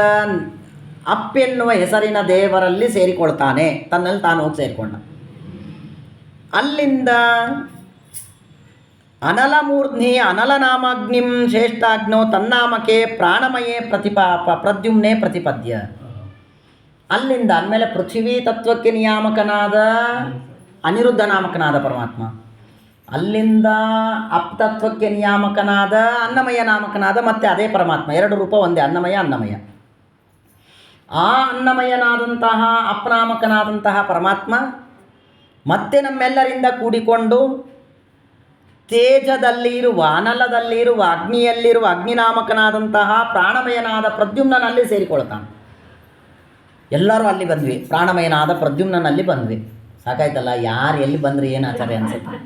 ಅಪ್ಪೆನ್ನುವ ಹೆಸರಿನ ದೇವರಲ್ಲಿ ಸೇರಿಕೊಳ್ತಾನೆ. ತನ್ನಲ್ಲಿ ತಾನು ಹೋಗಿ ಸೇರಿಕೊಂಡ. ಅಲ್ಲಿಂದ ಅನಲಮೂರ್ಧ್ನಿ ಅನಲನಾಮಾಗ್ನಿಂ ಶ್ರೇಷ್ಠಾಗ್ನೋ ತನ್ನಾಮಕೆ ಪ್ರಾಣಮಯೇ ಪ್ರದ್ಯುಮ್ನೆ ಪ್ರತಿಪದ್ಯ. ಅಲ್ಲಿಂದ ಅಂದಮೇಲೆ ಪೃಥ್ವೀ ತತ್ವಕ್ಕೆ ನಿಯಾಮಕನಾದ ಅನಿರುದ್ಧ ನಾಮಕನಾದ ಪರಮಾತ್ಮ, ಅಲ್ಲಿಂದ ಅಪ್ತತ್ವಕ್ಕೆ ನಿಯಾಮಕನಾದ ಅನ್ನಮಯ ನಾಮಕನಾದ ಮತ್ತೆ ಅದೇ ಪರಮಾತ್ಮ. ಎರಡು ರೂಪ ಒಂದೇ, ಅನ್ನಮಯ ಅನ್ನಮಯ. ಆ ಅನ್ನಮಯನಾದಂತಹ ಅಪ್ನಾಮಕನಾದಂತಹ ಪರಮಾತ್ಮ ಮತ್ತೆ ನಮ್ಮೆಲ್ಲರಿಂದ ಕೂಡಿಕೊಂಡು ತೇಜದಲ್ಲಿರುವ, ಅನಲದಲ್ಲಿರುವ, ಅಗ್ನಿಯಲ್ಲಿರುವ ಅಗ್ನಿನಾಮಕನಾದಂತಹ ಪ್ರಾಣಮಯನಾದ ಪ್ರದ್ಯುಮ್ನಲ್ಲಿ ಸೇರಿಕೊಳ್ತಾನೆ. ಎಲ್ಲರೂ ಅಲ್ಲಿ ಬಂದ್ವಿ, ಪ್ರಾಣಮಯನಾದ ಪ್ರದ್ಯುಮ್ನಲ್ಲಿ ಬಂದ್ವಿ. ಸಾಕಾಯ್ತಲ್ಲ, ಯಾರು ಎಲ್ಲಿ ಬಂದ್ರಿ ಏನು ಆಚಾರ್ಯ ಅನ್ಸುತ್ತೆ.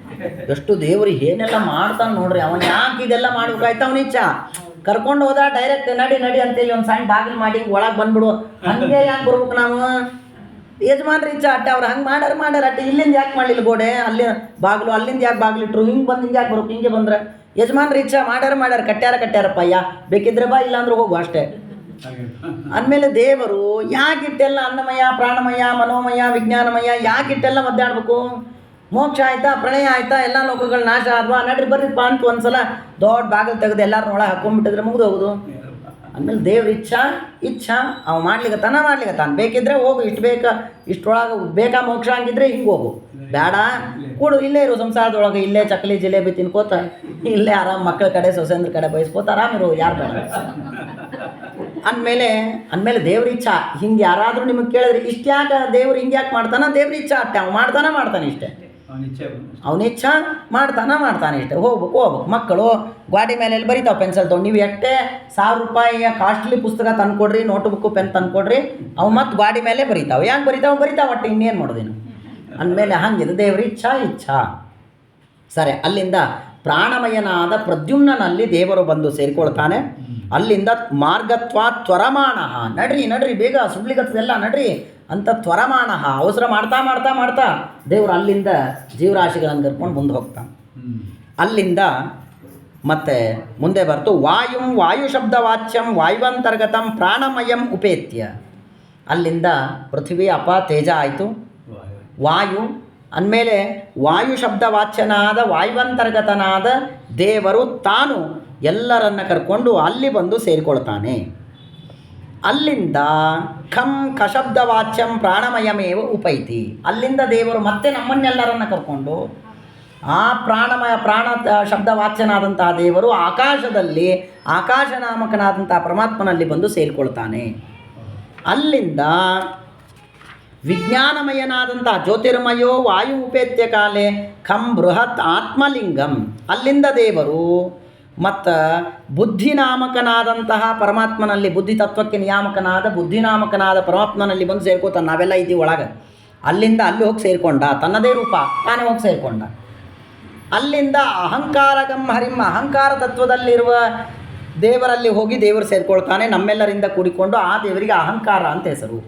ಎಷ್ಟು ದೇವರು ಏನೆಲ್ಲ ಮಾಡ್ತಾನೆ ನೋಡ್ರಿ. ಅವನು ಯಾಕೆ ಇದೆಲ್ಲ ಮಾಡ್ಬೇಕಾಯ್ತು, ಅವನ ಇಚ್ಛಾ. ಕರ್ಕೊಂಡು ಹೋದ ಡೈರೆಕ್ಟ್ ನಡಿ ನಡಿ ಅಂತೇಳಿ ಒಂದು ಸಣ್ಣ ಬಾಗಿಲು ಮಾಡಿ ಒಳಗೆ ಬಂದ್ಬಿಡು. ಹಂಗೆ ಯಾಕೆ ಬರ್ಬೇಕು ನಾವು? ಯಜಮಾನ್ರಿ ಇಚ್ಛಾ ಅಟ್ಟೆ, ಅವ್ರು ಹಂಗೆ ಮಾಡ್ಯಾರ ಅಟ್ಟೆ. ಇಲ್ಲಿಂದ ಯಾಕೆ ಮಾಡಲಿಲ್ಲ ಗೋಡೆ, ಅಲ್ಲಿ ಬಾಗಿಲು, ಅಲ್ಲಿಂದ ಯಾಕೆ ಬಾಗಿಲಿಟ್ರು, ಹಿಂಗೆ ಬಂದು ಹಿಂಗೆ ಯಾಕೆ ಬರ್ಬೇಕು, ಹಿಂಗೆ ಬಂದ್ರೆ ಯಜಮಾನ್ರಿ ಇಚ್ಛಾ ಮಾಡ್ಯಾರ ಕಟ್ಟ್ಯಾರಪ್ಪ. ಬೇಕಿದ್ರೆ ಬಾ, ಇಲ್ಲಾಂದ್ರೆ ಹೋಗು ಅಷ್ಟೇ. ಅಂದಮೇಲೆ ದೇವರು ಯಾಕಿಟ್ಟೆಲ್ಲ ಅನ್ನಮಯ ಪ್ರಾಣಮಯ ಮನೋಮಯ ವಿಜ್ಞಾನಮಯ ಯಾಕಿಟ್ಟೆಲ್ಲ ಮದ್ದಾಡ್ಬೇಕು? ಮೋಕ್ಷ ಆಯ್ತಾ, ಪ್ರಳಯ ಆಯ್ತಾ, ಎಲ್ಲ ಲೋಕಗಳ ನಾಶ ಆದ್ವಾ, ನಡ್ರಿ ಬರ್ರಿಪ್ಪ ಅಂತ ಒಂದ್ಸಲ ದೊಡ್ಡ ಬಾಗಿಲು ತೆಗೆದು ಎಲ್ಲರೂ ಒಳಗೆ ಹಾಕೊಂಡ್ಬಿಟ್ಟಿದ್ರೆ ಮುಗಿದು ಹೋಗುದು. ಅಂದಮೇಲೆ ದೇವ್ರ ಇಚ್ಛಾ ಅವ ಮಾಡ್ಲಿಕ್ಕತ್ತಾನ. ಬೇಕಿದ್ರೆ ಹೋಗು, ಇಷ್ಟೊಳಗೆ ಬೇಕಾ ಮೋಕ್ಷ ಹಂಗಿದ್ರೆ ಹಿಂಗೆ ಹೋಗು, ಬೇಡ ಕೂಡು ಇಲ್ಲೇ ಇರು ಸಂಸಾರದೊಳಗೆ, ಇಲ್ಲೇ ಚಕ್ಕಲಿ ಜಿಲೇಬಿ ತಿನ್ಕೋತ ಇಲ್ಲೇ ಆರಾಮ್ ಮಕ್ಕಳ ಕಡೆ ಸೊಸೆಂದ್ರ ಕಡೆ ಬಯಸ್ಕೋತ ಆರಾಮಿರು, ಯಾರು ಬೇಡ. ಅಂದಮೇಲೆ ದೇವ್ರ ಇಚ್ಛಾ. ಹಿಂಗೆ ಯಾರಾದರೂ ನಿಮಗೆ ಕೇಳಿದ್ರೆ ಇಷ್ಟು ಯಾಕೆ ದೇವ್ರು ಹಿಂಗೆ ಯಾಕೆ ಮಾಡ್ತಾನೆ? ದೇವ್ರ ಇಚ್ಛಾ ಅಟ್ಟೆ, ಅವ್ನು ಮಾಡ್ತಾನೆ ಇಷ್ಟೇ. ಅವನ ಇಚ್ಛಾ ಮಾಡ್ತಾನೆ ಇಷ್ಟೇ. ಹೋಗ್ಬೇಕು. ಮಕ್ಕಳು ಗಾಡಿ ಮೇಲೆ ಎಲ್ಲಿ ಬರೀತಾವೆ ಪೆನ್ಸಿಲ್ ತೊಗೊಂಡು. ನೀವು ಎಷ್ಟೇ 1000 ರೂಪಾಯಿಯ ಕಾಸ್ಟ್ಲಿ ಪುಸ್ತಕ ತಂದ್ಕೊಡ್ರಿ, ನೋಟ್ ಬುಕ್ಕು ಪೆನ್ ತಂದ್ಕೊಡ್ರಿ, ಅವು ಮತ್ತೆ ಗಾಡಿ ಮೇಲೆ ಬರೀತಾವೆ. ಯಾಕೆ ಬರೀತಾವೆ ಒಟ್ಟು ಇನ್ನೇನು ಮಾಡೋದೇನು? ಅಂದಮೇಲೆ ಹಂಗಿದೆ ದೇವ್ರ ಇಚ್ಛಾ. ಸರಿ, ಅಲ್ಲಿಂದ ಪ್ರಾಣಮಯನಾದ ಪ್ರದ್ಯುಮ್ನಲ್ಲಿ ದೇವರು ಬಂದು ಸೇರಿಕೊಳ್ತಾನೆ. ಅಲ್ಲಿಂದ ಮಾರ್ಗತ್ವ ತ್ವರಮಾಣ, ನಡ್ರಿ ಬೇಗ ಸುಡ್ಲಿಗತ್ತದೆಲ್ಲ ನಡ್ರಿ ಅಂತ ತ್ವರಮಾಣ, ಅವಸರ ಮಾಡ್ತಾ ದೇವರು ಅಲ್ಲಿಂದ ಜೀವರಾಶಿಗಳನ್ನು ಕರ್ಕೊಂಡು ಮುಂದೆ ಹೋಗ್ತಾನೆ. ಅಲ್ಲಿಂದ ಮತ್ತೆ ಮುಂದೆ ಬರ್ತು ವಾಯು ಶಬ್ದವಾಚ್ಯಂ ವಾಯುವಂತರ್ಗತಂ ಪ್ರಾಣಮಯಂ ಉಪೇತ್ಯ. ಅಲ್ಲಿಂದ ಪೃಥ್ವಿ ಅಪ ತೇಜ ಆಯಿತು. ವಾಯು ಅಂದಮೇಲೆ ವಾಯು ಶಬ್ದವಾಚ್ಯನಾದ ವಾಯುವಂತರ್ಗತನಾದ ದೇವರು ತಾನು ಎಲ್ಲರನ್ನ ಕರ್ಕೊಂಡು ಅಲ್ಲಿ ಬಂದು ಸೇರಿಕೊಳ್ತಾನೆ. ಅಲ್ಲಿಂದ ಖಶಬ್ದವಾಚ್ಯಂ ಪ್ರಾಣಮಯಮೇವ ಉಪೈತಿ. ಅಲ್ಲಿಂದ ದೇವರು ಮತ್ತೆ ನಮ್ಮನ್ನೆಲ್ಲರನ್ನ ಕರ್ಕೊಂಡು ಆ ಪ್ರಾಣ ಶಬ್ದವಾಚ್ಯನಾದಂತಹ ದೇವರು ಆಕಾಶದಲ್ಲಿ ಆಕಾಶನಾಮಕನಾದಂತಹ ಪರಮಾತ್ಮನಲ್ಲಿ ಬಂದು ಸೇರಿಕೊಳ್ತಾನೆ. ಅಲ್ಲಿಂದ ವಿಜ್ಞಾನಮಯನಾದಂಥ ಜ್ಯೋತಿರ್ಮಯೋ ವಾಯು ಉಪೇತ್ಯ ಕಾಲೆ ಖಂ ಬೃಹತ್ ಆತ್ಮಲಿಂಗಂ. ಅಲ್ಲಿಂದ ದೇವರು ಮತ್ತು ಬುದ್ಧಿನಾಮಕನಾದಂತಹ ಪರಮಾತ್ಮನಲ್ಲಿ, ಬುದ್ಧಿ ತತ್ವಕ್ಕೆ ನಿಯಾಮಕನಾದ ಬುದ್ಧಿನಾಮಕನಾದ ಪರಮಾತ್ಮನಲ್ಲಿ ಬಂದು ಸೇರ್ಕೋತಾನೆ. ನಾವೆಲ್ಲ ಇದ್ದೀವಿ ಒಳಗೆ. ಅಲ್ಲಿಂದ ಅಲ್ಲಿ ಹೋಗಿ ಸೇರಿಕೊಂಡ, ತನ್ನದೇ ರೂಪ ತಾನೇ ಹೋಗಿ ಸೇರಿಕೊಂಡ. ಅಲ್ಲಿಂದ ಅಹಂಕಾರಗಂ ಹರಿಂ, ಅಹಂಕಾರ ತತ್ವದಲ್ಲಿರುವ ದೇವರಲ್ಲಿ ಹೋಗಿ ದೇವರು ಸೇರಿಕೊಳ್ತಾನೆ. ನಮ್ಮೆಲ್ಲರಿಂದ ಕೂಡಿಕೊಂಡು ಆ ದೇವರಿಗೆ ಅಹಂಕಾರ ಅಂತ ಹೆಸರು.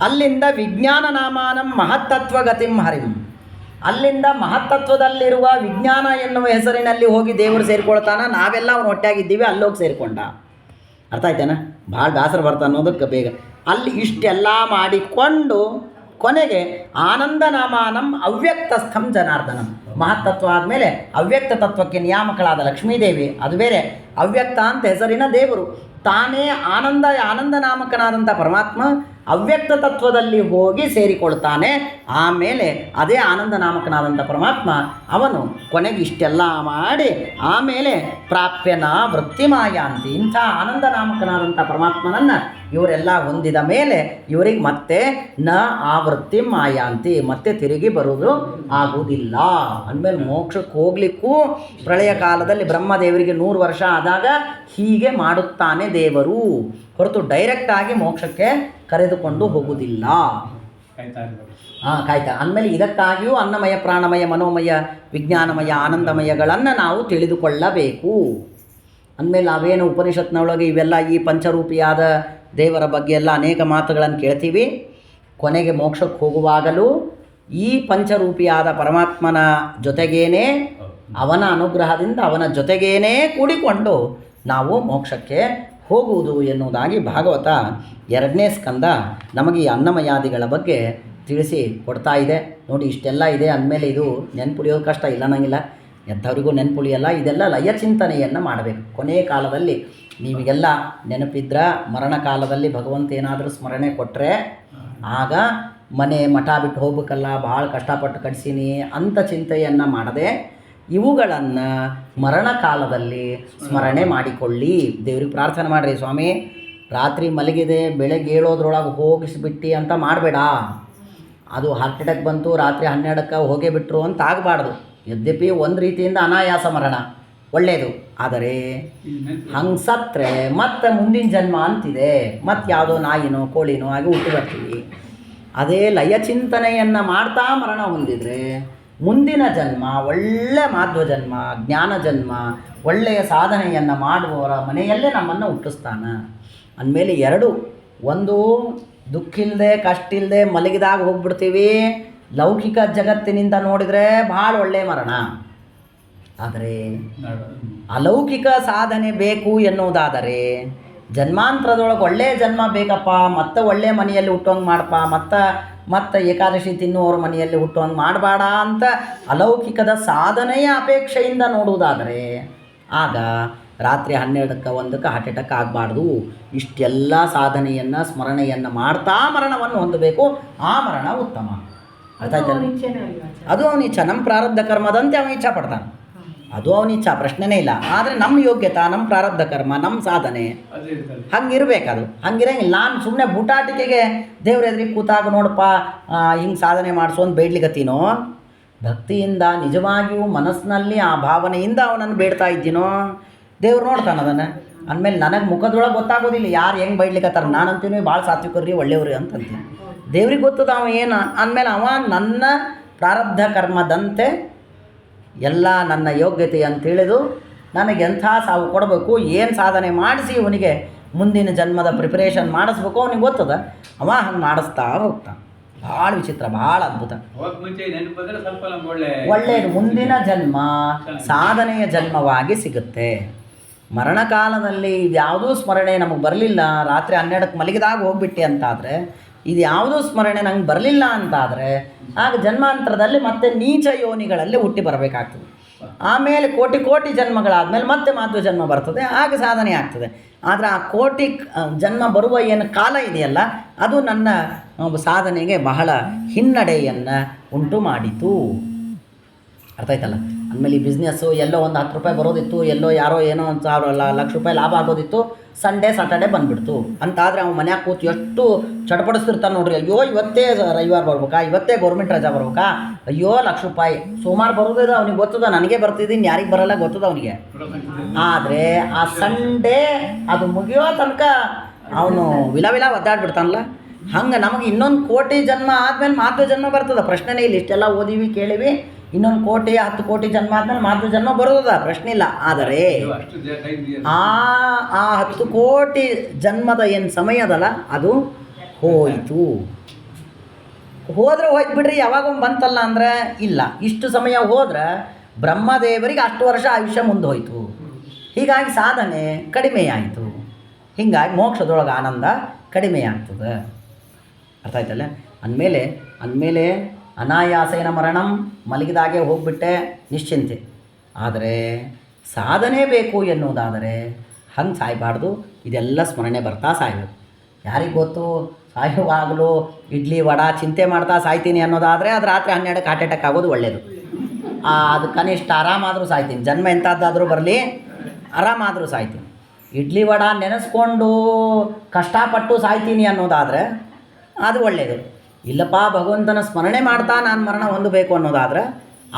ಅಲ್ಲಿಂದ ವಿಜ್ಞಾನ ನಾಮಾನಂ ಮಹತ್ತತ್ವಗತಿಂ ಹರಿಂ. ಅಲ್ಲಿಂದ ಮಹತ್ತತ್ವದಲ್ಲಿರುವ ವಿಜ್ಞಾನ ಎನ್ನುವ ಹೆಸರಿನಲ್ಲಿ ಹೋಗಿ ದೇವರು ಸೇರಿಕೊಳ್ತಾನೆ. ನಾವೆಲ್ಲ ಅವನು ಹೊಟ್ಟೆಯಾಗಿದ್ದೀವಿ, ಅಲ್ಲೋಗಿ ಸೇರಿಕೊಂಡ. ಅರ್ಥ ಆಯ್ತೇನ? ಭಾಳ ಬೇಸರ ಬರ್ತಾ ಅನ್ನೋದಕ್ಕೆ ಬೇಗ ಅಲ್ಲಿ ಇಷ್ಟೆಲ್ಲ ಮಾಡಿಕೊಂಡು ಕೊನೆಗೆ ಆನಂದ ನಾಮಾನಂ ಅವ್ಯಕ್ತಸ್ಥಂ ಜನಾರ್ದನಂ. ಮಹತ್ತತ್ವ ಆದಮೇಲೆ ಅವ್ಯಕ್ತ ತತ್ವಕ್ಕೆ ನಿಯಾಮಕಳಾದ ಲಕ್ಷ್ಮೀದೇವಿ, ಅದು ಬೇರೆ. ಅವ್ಯಕ್ತ ಅಂತ ಹೆಸರಿನ ದೇವರು ತಾನೇ ಆನಂದ ನಾಮಕನಾದಂಥ ಪರಮಾತ್ಮ ಅವ್ಯಕ್ತ ತತ್ವದಲ್ಲಿ ಹೋಗಿ ಸೇರಿಕೊಳ್ತಾನೆ. ಆಮೇಲೆ ಅದೇ ಆನಂದ ನಾಮಕನಾದಂಥ ಪರಮಾತ್ಮ ಅವನು ಕೊನೆಗೆ ಇಷ್ಟೆಲ್ಲ ಮಾಡಿ ಆಮೇಲೆ ಪ್ರಾಪ್ಯನ ವೃತ್ತಿಮಾಯಾಂತಿ. ಇಂಥ ಆನಂದ ನಾಮಕನಾದಂಥ ಪರಮಾತ್ಮನನ್ನು ಇವರೆಲ್ಲ ಹೊಂದಿದ ಮೇಲೆ ಇವರಿಗೆ ಮತ್ತೆ ನ ಆವೃತ್ತಿ ಮಾಯಾಂತಿ, ಮತ್ತೆ ತಿರುಗಿ ಬರುವುದು ಆಗುವುದಿಲ್ಲ. ಅಂದಮೇಲೆ ಮೋಕ್ಷಕ್ಕೆ ಹೋಗ್ಲಿಕ್ಕೂ ಪ್ರಳಯ ಕಾಲದಲ್ಲಿ ಬ್ರಹ್ಮದೇವರಿಗೆ 100 ವರ್ಷ ಆದಾಗ ಹೀಗೆ ಮಾಡುತ್ತಾನೆ ದೇವರು, ಹೊರತು ಡೈರೆಕ್ಟಾಗಿ ಮೋಕ್ಷಕ್ಕೆ ಕರೆದುಕೊಂಡು ಹೋಗುವುದಿಲ್ಲ. ಕಾಯ್ತಾ. ಅಂದಮೇಲೆ ಇದಕ್ಕಾಗಿಯೂ ಅನ್ನಮಯ ಪ್ರಾಣಮಯ ಮನೋಮಯ ವಿಜ್ಞಾನಮಯ ಆನಂದಮಯಗಳನ್ನು ನಾವು ತಿಳಿದುಕೊಳ್ಳಬೇಕು. ಅಂದಮೇಲೆ ನಾವೇನು ಉಪನಿಷತ್ನೊಳಗೆ ಇವೆಲ್ಲ ಈ ಪಂಚರೂಪಿಯಾದ ದೇವರ ಬಗ್ಗೆ ಎಲ್ಲ ಅನೇಕ ಮಾತುಗಳನ್ನು ಕೇಳ್ತೀವಿ. ಕೊನೆಗೆ ಮೋಕ್ಷಕ್ಕೆ ಹೋಗುವಾಗಲೂ ಈ ಪಂಚರೂಪಿಯಾದ ಪರಮಾತ್ಮನ ಜೊತೆಗೇನೆ, ಅವನ ಅನುಗ್ರಹದಿಂದ ಅವನ ಜೊತೆಗೇನೇ ಕೂಡಿಕೊಂಡು ನಾವು ಮೋಕ್ಷಕ್ಕೆ ಹೋಗುವುದು ಎನ್ನುವುದಾಗಿ ಭಾಗವತ 2ನೇ ಸ್ಕಂದ ನಮಗೆ ಈ ಅನ್ನಮಯಾದಿಗಳ ಬಗ್ಗೆ ತಿಳಿಸಿ ಕೊಡ್ತಾ ಇದೆ. ನೋಡಿ, ಇಷ್ಟೆಲ್ಲ ಇದೆ ಅಂದಮೇಲೆ ಇದು ನೆನ್ಪುಳಿಯೋದು ಕಷ್ಟ ಇಲ್ಲ ಅನ್ನಂಗಿಲ್ಲ, ಎದ್ದವರಿಗೂ ನೆನ್ಪುಳಿಯಲ್ಲ. ಇದೆಲ್ಲ ಲಯ ಚಿಂತನೆಯನ್ನು ಮಾಡಬೇಕು. ಕೊನೆಯ ಕಾಲದಲ್ಲಿ ನೀವಿಗೆಲ್ಲ ನೆನಪಿದ್ರ ಮರಣ ಕಾಲದಲ್ಲಿ ಭಗವಂತ ಏನಾದರೂ ಸ್ಮರಣೆ ಕೊಟ್ಟರೆ ಆಗ ಮನೆ ಮಠ ಬಿಟ್ಟು ಹೋಗ್ಬೇಕಲ್ಲ, ಭಾಳ ಕಷ್ಟಪಟ್ಟು ಕಟ್ಸೀನಿ ಅಂತ ಚಿಂತೆಯನ್ನು ಮಾಡದೆ ಇವುಗಳನ್ನು ಮರಣ ಕಾಲದಲ್ಲಿ ಸ್ಮರಣೆ ಮಾಡಿಕೊಳ್ಳಿ. ದೇವ್ರಿಗೆ ಪ್ರಾರ್ಥನೆ ಮಾಡಿರಿ, ಸ್ವಾಮಿ ರಾತ್ರಿ ಮಲಗಿದೆ ಬೆಳಗ್ಗೆ ಏಳೋದ್ರೊಳಗೆ ಹೋಗಿಸ್ಬಿಟ್ಟು ಅಂತ ಮಾಡಬೇಡ. ಅದು ಹಾರ್ಟ್ ಅಟ್ಯಾಕ್ ಬಂತು ರಾತ್ರಿ 12ಕ್ಕೆ ಹೋಗೇ ಬಿಟ್ಟರು ಅಂತ ಆಗಬಾರ್ದು. ಯದ್ಯಪಿ ಒಂದು ರೀತಿಯಿಂದ ಅನಾಯಾಸ ಮರಣ ಒಳ್ಳೆಯದು, ಆದರೆ ಹಂಗೆ ಸತ್ತರೆ ಮತ್ತೆ ಮುಂದಿನ ಜನ್ಮ ಅಂತಿದೆ, ಮತ್ತು ಯಾವುದೋ ನಾಯಿನೋ ಕೋಳಿನೋ ಆಗಿ ಹುಟ್ಟಿ ಬರ್ತೀವಿ. ಅದೇ ಲಯ ಚಿಂತನೆಯನ್ನು ಮಾಡ್ತಾ ಮರಣ ಹೊಂದಿದರೆ ಮುಂದಿನ ಜನ್ಮ ಒಳ್ಳೆ ಮಾಧ್ವ ಜನ್ಮ, ಜ್ಞಾನ ಜನ್ಮ, ಒಳ್ಳೆಯ ಸಾಧನೆಯನ್ನು ಮಾಡುವವರ ಮನೆಯಲ್ಲೇ ನಮ್ಮನ್ನು ಹುಟ್ಟಿಸ್ತಾನೆ. ಅಂದಮೇಲೆ ಎರಡು, ಒಂದು ದುಃಖ ಇಲ್ಲದೆ ಕಷ್ಟ ಇಲ್ಲದೆ ಮಲಗಿದಾಗ ಹೋಗ್ಬಿಡ್ತೀವಿ, ಲೌಕಿಕ ಜಗತ್ತಿನಿಂದ ನೋಡಿದರೆ ಭಾಳ ಒಳ್ಳೆಯ ಮರಣ. ಆದರೆ ಅಲೌಕಿಕ ಸಾಧನೆ ಬೇಕು ಎನ್ನುವುದಾದರೆ ಜನ್ಮಾಂತರದೊಳಗೆ ಒಳ್ಳೆಯ ಜನ್ಮ ಬೇಕಪ್ಪ, ಮತ್ತೆ ಒಳ್ಳೆಯ ಮನೆಯಲ್ಲಿ ಹುಟ್ಟೋಂಗೆ ಮಾಡಪ್ಪ, ಮತ್ತು ಏಕಾದಶಿ ತಿನ್ನುವವ್ರ ಮನೆಯಲ್ಲಿ ಹುಟ್ಟೋಂಗೆ ಮಾಡಬೇಡ ಅಂತ ಅಲೌಕಿಕದ ಸಾಧನೆಯ ಅಪೇಕ್ಷೆಯಿಂದ ನೋಡುವುದಾದರೆ ಆಗ ರಾತ್ರಿ 12ಕ್ಕೆ 1ಕ್ಕೆ ಹಾರ್ಟ್ ಅಟ್ಯಾಕ್ ಆಗಬಾರ್ದು. ಇಷ್ಟೆಲ್ಲ ಸಾಧನೆಯನ್ನು ಸ್ಮರಣೆಯನ್ನು ಮಾಡ್ತಾ ಮರಣವನ್ನು ಹೊಂದಬೇಕು. ಆ ಮರಣ ಉತ್ತಮ. ಅರ್ಥ ಆಯ್ತಲ್ಲ? ಅದು ಅವನ ಇಚ್ಛಾ, ನಮ್ಮ ಪ್ರಾರಬ್ಧ ಕರ್ಮದಂತೆ ಅವನ ಇಚ್ಛಾ ಪಡ್ತಾನೆ, ಅದು ಅವನ ಇಚ್ಛಾ, ಪ್ರಶ್ನೆನೇ ಇಲ್ಲ. ಆದರೆ ನಮ್ಮ ಯೋಗ್ಯತೆ, ನಮ್ಮ ಪ್ರಾರಬ್ಧ ಕರ್ಮ, ನಮ್ಮ ಸಾಧನೆ ಹಂಗಿರ್ಬೇಕದು. ಹಂಗಿರಂಗಿಲ್ಲ ನಾನು ಸುಮ್ಮನೆ ಬೂಟಾಟಿಕೆಗೆ ದೇವ್ರ ಎದುರಿಗೆ ಕೂತಾಗ ನೋಡಪ್ಪ ಹಿಂಗೆ ಸಾಧನೆ ಮಾಡಿಸೋ ಅಂತ ಬೇಡ್ಲಿಗತ್ತೀನೋ, ಭಕ್ತಿಯಿಂದ ನಿಜವಾಗಿಯೂ ಮನಸ್ಸಿನಲ್ಲಿ ಆ ಭಾವನೆಯಿಂದ ಅವನನ್ನು ಬೇಡ್ತಾ ಇದ್ದೀನೋ, ದೇವ್ರು ನೋಡ್ತಾನೆ ಅದನ್ನು. ಅಂದಮೇಲೆ ನನಗೆ ಮುಖದೊಳಗೆ ಗೊತ್ತಾಗೋದಿಲ್ಲ ಯಾರು ಹೆಂಗೆ ಬೈಡ್ಲಿಕ್ಕತ್ತಾರೆ. ನಾನು ಅಂತೀನಿ ಭಾಳ ಸಾತ್ವಿಕರ್ರಿ ಒಳ್ಳೆಯವ್ರಿ ಅಂತಂತೀನಿ, ದೇವ್ರಿಗೆ ಗೊತ್ತದ ಅವ ಏನು. ಅಂದಮೇಲೆ ಅವ ನನ್ನ ಪ್ರಾರಬ್ಧ ಕರ್ಮದಂತೆ ಎಲ್ಲ ನನ್ನ ಯೋಗ್ಯತೆ ಅಂತೇಳಿದು ನನಗೆ ಎಂಥ ಸಾವು ಕೊಡಬೇಕು, ಏನು ಸಾಧನೆ ಮಾಡಿಸಿ ಇವನಿಗೆ ಮುಂದಿನ ಜನ್ಮದ ಪ್ರಿಪರೇಷನ್ ಮಾಡಿಸ್ಬೇಕು ಅವನಿಗೆ ಗೊತ್ತದ. ಅವ ಹಂಗೆ ಮಾಡಿಸ್ತಾ ಹೋಗ್ತಾನೆ. ಭಾಳ ವಿಚಿತ್ರ, ಭಾಳ ಅದ್ಭುತ, ಒಳ್ಳೆಯದು. ಮುಂದಿನ ಜನ್ಮ ಸಾಧನೆಯ ಜನ್ಮವಾಗಿ ಸಿಗುತ್ತೆ. ಮರಣಕಾಲದಲ್ಲಿ ಇದ್ಯಾವುದೂ ಸ್ಮರಣೆ ನಮಗೆ ಬರಲಿಲ್ಲ, ರಾತ್ರಿ 12ಕ್ಕೆ ಮಲಗಿದಾಗ ಹೋಗ್ಬಿಟ್ಟೆ ಅಂತಾದರೆ, ಇದು ಯಾವುದೂ ಸ್ಮರಣೆ ನಂಗೆ ಬರಲಿಲ್ಲ ಅಂತಾದರೆ ಆಗ ಜನ್ಮಾಂತರದಲ್ಲಿ ಮತ್ತೆ ನೀಚ ಯೋನಿಗಳಲ್ಲಿ ಹುಟ್ಟಿ ಬರಬೇಕಾಗ್ತದೆ. ಆಮೇಲೆ ಕೋಟಿ ಕೋಟಿ ಜನ್ಮಗಳಾದಮೇಲೆ ಮತ್ತೆ ಮಾಧ್ವ ಜನ್ಮ ಬರ್ತದೆ, ಆಗ ಸಾಧನೆ ಆಗ್ತದೆ. ಆದರೆ ಆ ಕೋಟಿ ಜನ್ಮ ಬರುವ ಏನು ಕಾಲ ಇದೆಯಲ್ಲ ಅದು ನನ್ನ ಸಾಧನೆಗೆ ಬಹಳ ಹಿನ್ನಡೆಯನ್ನು ಉಂಟು ಮಾಡಿತು. ಅರ್ಥ ಆಯ್ತಲ್ಲ? ಅಂದಮೇಲೆ ಈ ಬಿಸ್ನೆಸ್ಸು ಎಲ್ಲೋ ಒಂದು 10 ರೂಪಾಯಿ ಬರೋದಿತ್ತು, ಎಲ್ಲೋ ಯಾರೋ ಏನೋ ಒಂದು 1,000 ಲಕ್ಷ ರೂಪಾಯಿ ಲಾಭ ಆಗೋದಿತ್ತು, ಸಂಡೇ ಸಾಟರ್ಡೆ ಬಂದುಬಿಡ್ತು ಅಂತಾದರೆ ಅವ್ನು ಮನ್ಯಾಗ ಕೂತು ಎಷ್ಟು ಚಟಪಡಿಸ್ತಿರ್ತಾನೆ ನೋಡ್ರಿ. ಅಯ್ಯೋ ಇವತ್ತೇ ರವಿವಾರ ಬರ್ಬೇಕಾ, ಇವತ್ತೇ ಗೌರ್ಮೆಂಟ್ ರಜಾ ಬರ್ಬೇಕಾ, ಅಯ್ಯೋ ಲಕ್ಷ ರೂಪಾಯಿ ಸೋಮವಾರ ಬರೋದಿದೆ ಅವ್ನಿಗೆ ಗೊತ್ತದ, ನನಗೆ ಬರ್ತಿದ್ದೀನಿ ಯಾರಿಗೆ ಬರೋಲ್ಲ ಗೊತ್ತದ ಅವನಿಗೆ. ಆದರೆ ಆ ಸಂಡೇ ಅದು ಮುಗಿಯೋ ತನಕ ಅವನು ವಿಲ ಒದ್ದಾಡ್ಬಿಡ್ತಾನಲ್ಲ. ಹಂಗೆ ನಮಗೆ ಇನ್ನೊಂದು ಕೋಟಿ ಜನ್ಮ ಆದಮೇಲೆ ಮಾಧ್ವ ಜನ್ಮ ಬರ್ತದೆ, ಪ್ರಶ್ನೆನೇ ಇಲ್ಲ. ಇಷ್ಟೆಲ್ಲ ಓದಿವಿ ಕೇಳಿವಿ, ಇನ್ನೊಂದು ಕೋಟಿ 10 ಕೋಟಿ ಜನ್ಮ ಆದಮೇಲೆ ಮಾಧ್ವ ಜನ್ಮ ಬರೋದ, ಪ್ರಶ್ನೆ ಇಲ್ಲ. ಆದರೆ ಆ 10 ಕೋಟಿ ಜನ್ಮದ ಏನು ಸಮಯ ಅದಲ್ಲ ಅದು ಹೋಯಿತು. ಹೋದ್ರೆ ಹೋಯ್ತು ಬಿಡ್ರಿ, ಯಾವಾಗೊಮ್ಮೆ ಬಂತಲ್ಲ ಅಂದರೆ ಇಲ್ಲ. ಇಷ್ಟು ಸಮಯ ಹೋದ್ರೆ ಬ್ರಹ್ಮದೇವರಿಗೆ ಅಷ್ಟು ವರ್ಷ ಆಯುಷ್ಯ ಮುಂದೆ ಹೋಯಿತು. ಹೀಗಾಗಿ ಸಾಧನೆ ಕಡಿಮೆಯಾಯಿತು. ಹೀಗಾಗಿ ಮೋಕ್ಷದೊಳಗೆ ಆನಂದ ಕಡಿಮೆಯಾಗ್ತದೆ. ಅರ್ಥ ಆಯ್ತಲ್ಲ? ಅಂದಮೇಲೆ ಅನಾಯಾಸೇನ ಮರಣಂ, ಮಲಗಿದಾಗೆ ಹೋಗ್ಬಿಟ್ಟೆ ನಿಶ್ಚಿಂತೆ. ಆದರೆ ಸಾಧನೆ ಬೇಕು ಎನ್ನುವುದಾದರೆ ಹಂಗೆ ಸಾಯಬಾರ್ದು, ಇದೆಲ್ಲ ಸ್ಮರಣೆ ಬರ್ತಾ ಸಾಯಬೇಕು. ಯಾರಿಗೆ ಗೊತ್ತು, ಸಾಯುವಾಗಲೂ ಇಡ್ಲಿ ವಡ ಚಿಂತೆ ಮಾಡ್ತಾ ಸಾಯ್ತೀನಿ ಅನ್ನೋದಾದರೆ ಅದು ರಾತ್ರಿ 12ಕ್ಕೆ ಹಾರ್ಟ್ ಅಟ್ಯಾಕ್ ಆಗೋದು ಒಳ್ಳೆಯದು. ಅದು ಕನಿಷ್ಠ ಆರಾಮಾದರೂ ಸಾಯ್ತೀನಿ, ಜನ್ಮ ಎಂಥದ್ದಾದರೂ ಬರಲಿ ಆರಾಮಾದರೂ ಸಾಯ್ತೀನಿ. ಇಡ್ಲಿ ವಡ ನೆನೆಸ್ಕೊಂಡು ಕಷ್ಟಪಟ್ಟು ಸಾಯ್ತೀನಿ ಅನ್ನೋದಾದರೆ ಅದು ಒಳ್ಳೆಯದು. ಇಲ್ಲಪ್ಪ ಭಗವಂತನ ಸ್ಮರಣೆ ಮಾಡ್ತಾ ನಾನು ಮರಣ ಹೊಂದಬೇಕು ಅನ್ನೋದಾದರೆ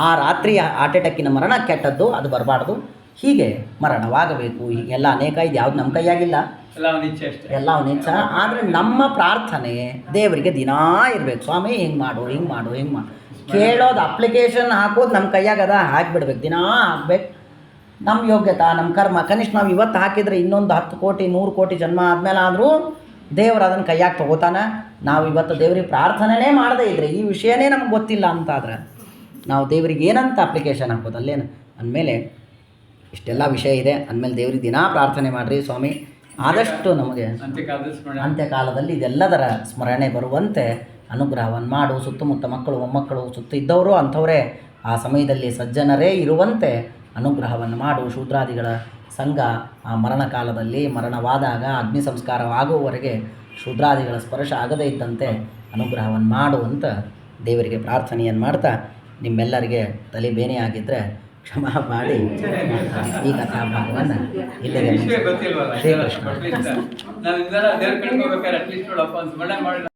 ಆ ರಾತ್ರಿ ಹಾರ್ಟ್ ಅಟ್ಯಾಕಿನ ಮರಣ ಕೆಟ್ಟದ್ದು, ಅದು ಬರಬಾರ್ದು. ಹೀಗೆ ಮರಣವಾಗಬೇಕು. ಹೀಗೆಲ್ಲ ಅನೇಕ ಇದು ಯಾವ್ದು ನಮ್ಮ ಕೈಯಾಗಿಲ್ಲ, ಎಲ್ಲ ಅವನ ಇಚ್ಛೆ. ಆದರೆ ನಮ್ಮ ಪ್ರಾರ್ಥನೆ ದೇವರಿಗೆ ದಿನಾ ಇರಬೇಕು. ಸ್ವಾಮಿ ಹಿಂಗೆ ಮಾಡು, ಹಿಂಗೆ ಮಾಡು, ಹಿಂಗೆ ಮಾಡು ಕೇಳೋದು, ಅಪ್ಲಿಕೇಶನ್ ಹಾಕೋದು ನಮ್ಮ ಕೈಯಾಗದ, ಹಾಕಿಬಿಡ್ಬೇಕು, ದಿನಾ ಹಾಕ್ಬೇಕು. ನಮ್ಮ ಯೋಗ್ಯತೆ, ನಮ್ಮ ಕರ್ಮ, ಕನಿಷ್ಠ ನಾವು ಇವತ್ತು ಹಾಕಿದರೆ ಇನ್ನೊಂದು 10 ಕೋಟಿ 100 ಕೋಟಿ ಜನ್ಮ ಆದಮೇಲೆ ಆದರೂ ದೇವರು ಅದನ್ನು ಕೈಯಾಗಿ ತಗೋತಾನೆ. ನಾವು ಇವತ್ತು ದೇವ್ರಿಗೆ ಪ್ರಾರ್ಥನೆನೇ ಮಾಡದೇ ಇದ್ದರೆ, ಈ ವಿಷಯನೇ ನಮ್ಗೆ ಗೊತ್ತಿಲ್ಲ ಅಂತಾದ್ರೆ ನಾವು ದೇವ್ರಿಗೆ ಏನಂತ ಅಪ್ಲಿಕೇಶನ್ ಹಾಕೋದು ಅಲ್ಲೇನು? ಅಂದಮೇಲೆ ಇಷ್ಟೆಲ್ಲ ವಿಷಯ ಇದೆ. ಅಂದಮೇಲೆ ದೇವ್ರಿಗೆ ದಿನಾ ಪ್ರಾರ್ಥನೆ ಮಾಡಿರಿ, ಸ್ವಾಮಿ ಆದಷ್ಟು ನಮಗೆ ಅಂತ್ಯಕಾಲದಲ್ಲಿ ಇದೆಲ್ಲದರ ಸ್ಮರಣೆ ಬರುವಂತೆ ಅನುಗ್ರಹವನ್ನು ಮಾಡು. ಸುತ್ತಮುತ್ತ ಮಕ್ಕಳು ಮೊಮ್ಮಕ್ಕಳು ಸುತ್ತ ಇದ್ದವರು ಅಂಥವರೇ ಆ ಸಮಯದಲ್ಲಿ ಸಜ್ಜನರೇ ಇರುವಂತೆ ಅನುಗ್ರಹವನ್ನು ಮಾಡು. ಶೂದ್ರಾದಿಗಳ ಸಂಘ ಆ ಮರಣಕಾಲದಲ್ಲಿ ಮರಣವಾದಾಗ ಅಗ್ನಿ ಸಂಸ್ಕಾರವಾಗುವವರೆಗೆ ಶೂದ್ರಾದಿಗಳ ಸ್ಪರ್ಶ ಆಗದೇ ಇದ್ದಂತೆ ಅನುಗ್ರಹವನ್ನು ಮಾಡು ಅಂತ ದೇವರಿಗೆ ಪ್ರಾರ್ಥನೆಯನ್ನು ಮಾಡ್ತಾ ನಿಮ್ಮೆಲ್ಲರಿಗೆ ತಲೆ ಬೇನೆ ಆಗಿದ್ದರೆ ಕ್ಷಮಾ ಮಾಡಿ ಈ ಕಥಾಭಾಗವನ್ನು ಇಲ್ಲಿಗೆ ವಿಷಯ ಗೊತ್ತಿಲ್ವಲ್ಲ ಶ್ರೀಕೃಷ್ಣ. ನಾವು ಇದೆಲ್ಲ ದೇವ್ರ ಕಡೆ ಹೋಗ್ಬೇಕಾದ್ರೆ ಅಟ್ಲೀಸ್ಟ್ ನೋಡಪ್ಪ ಒಂದು ಸ್ಮರಣೆ ಮಾಡಿ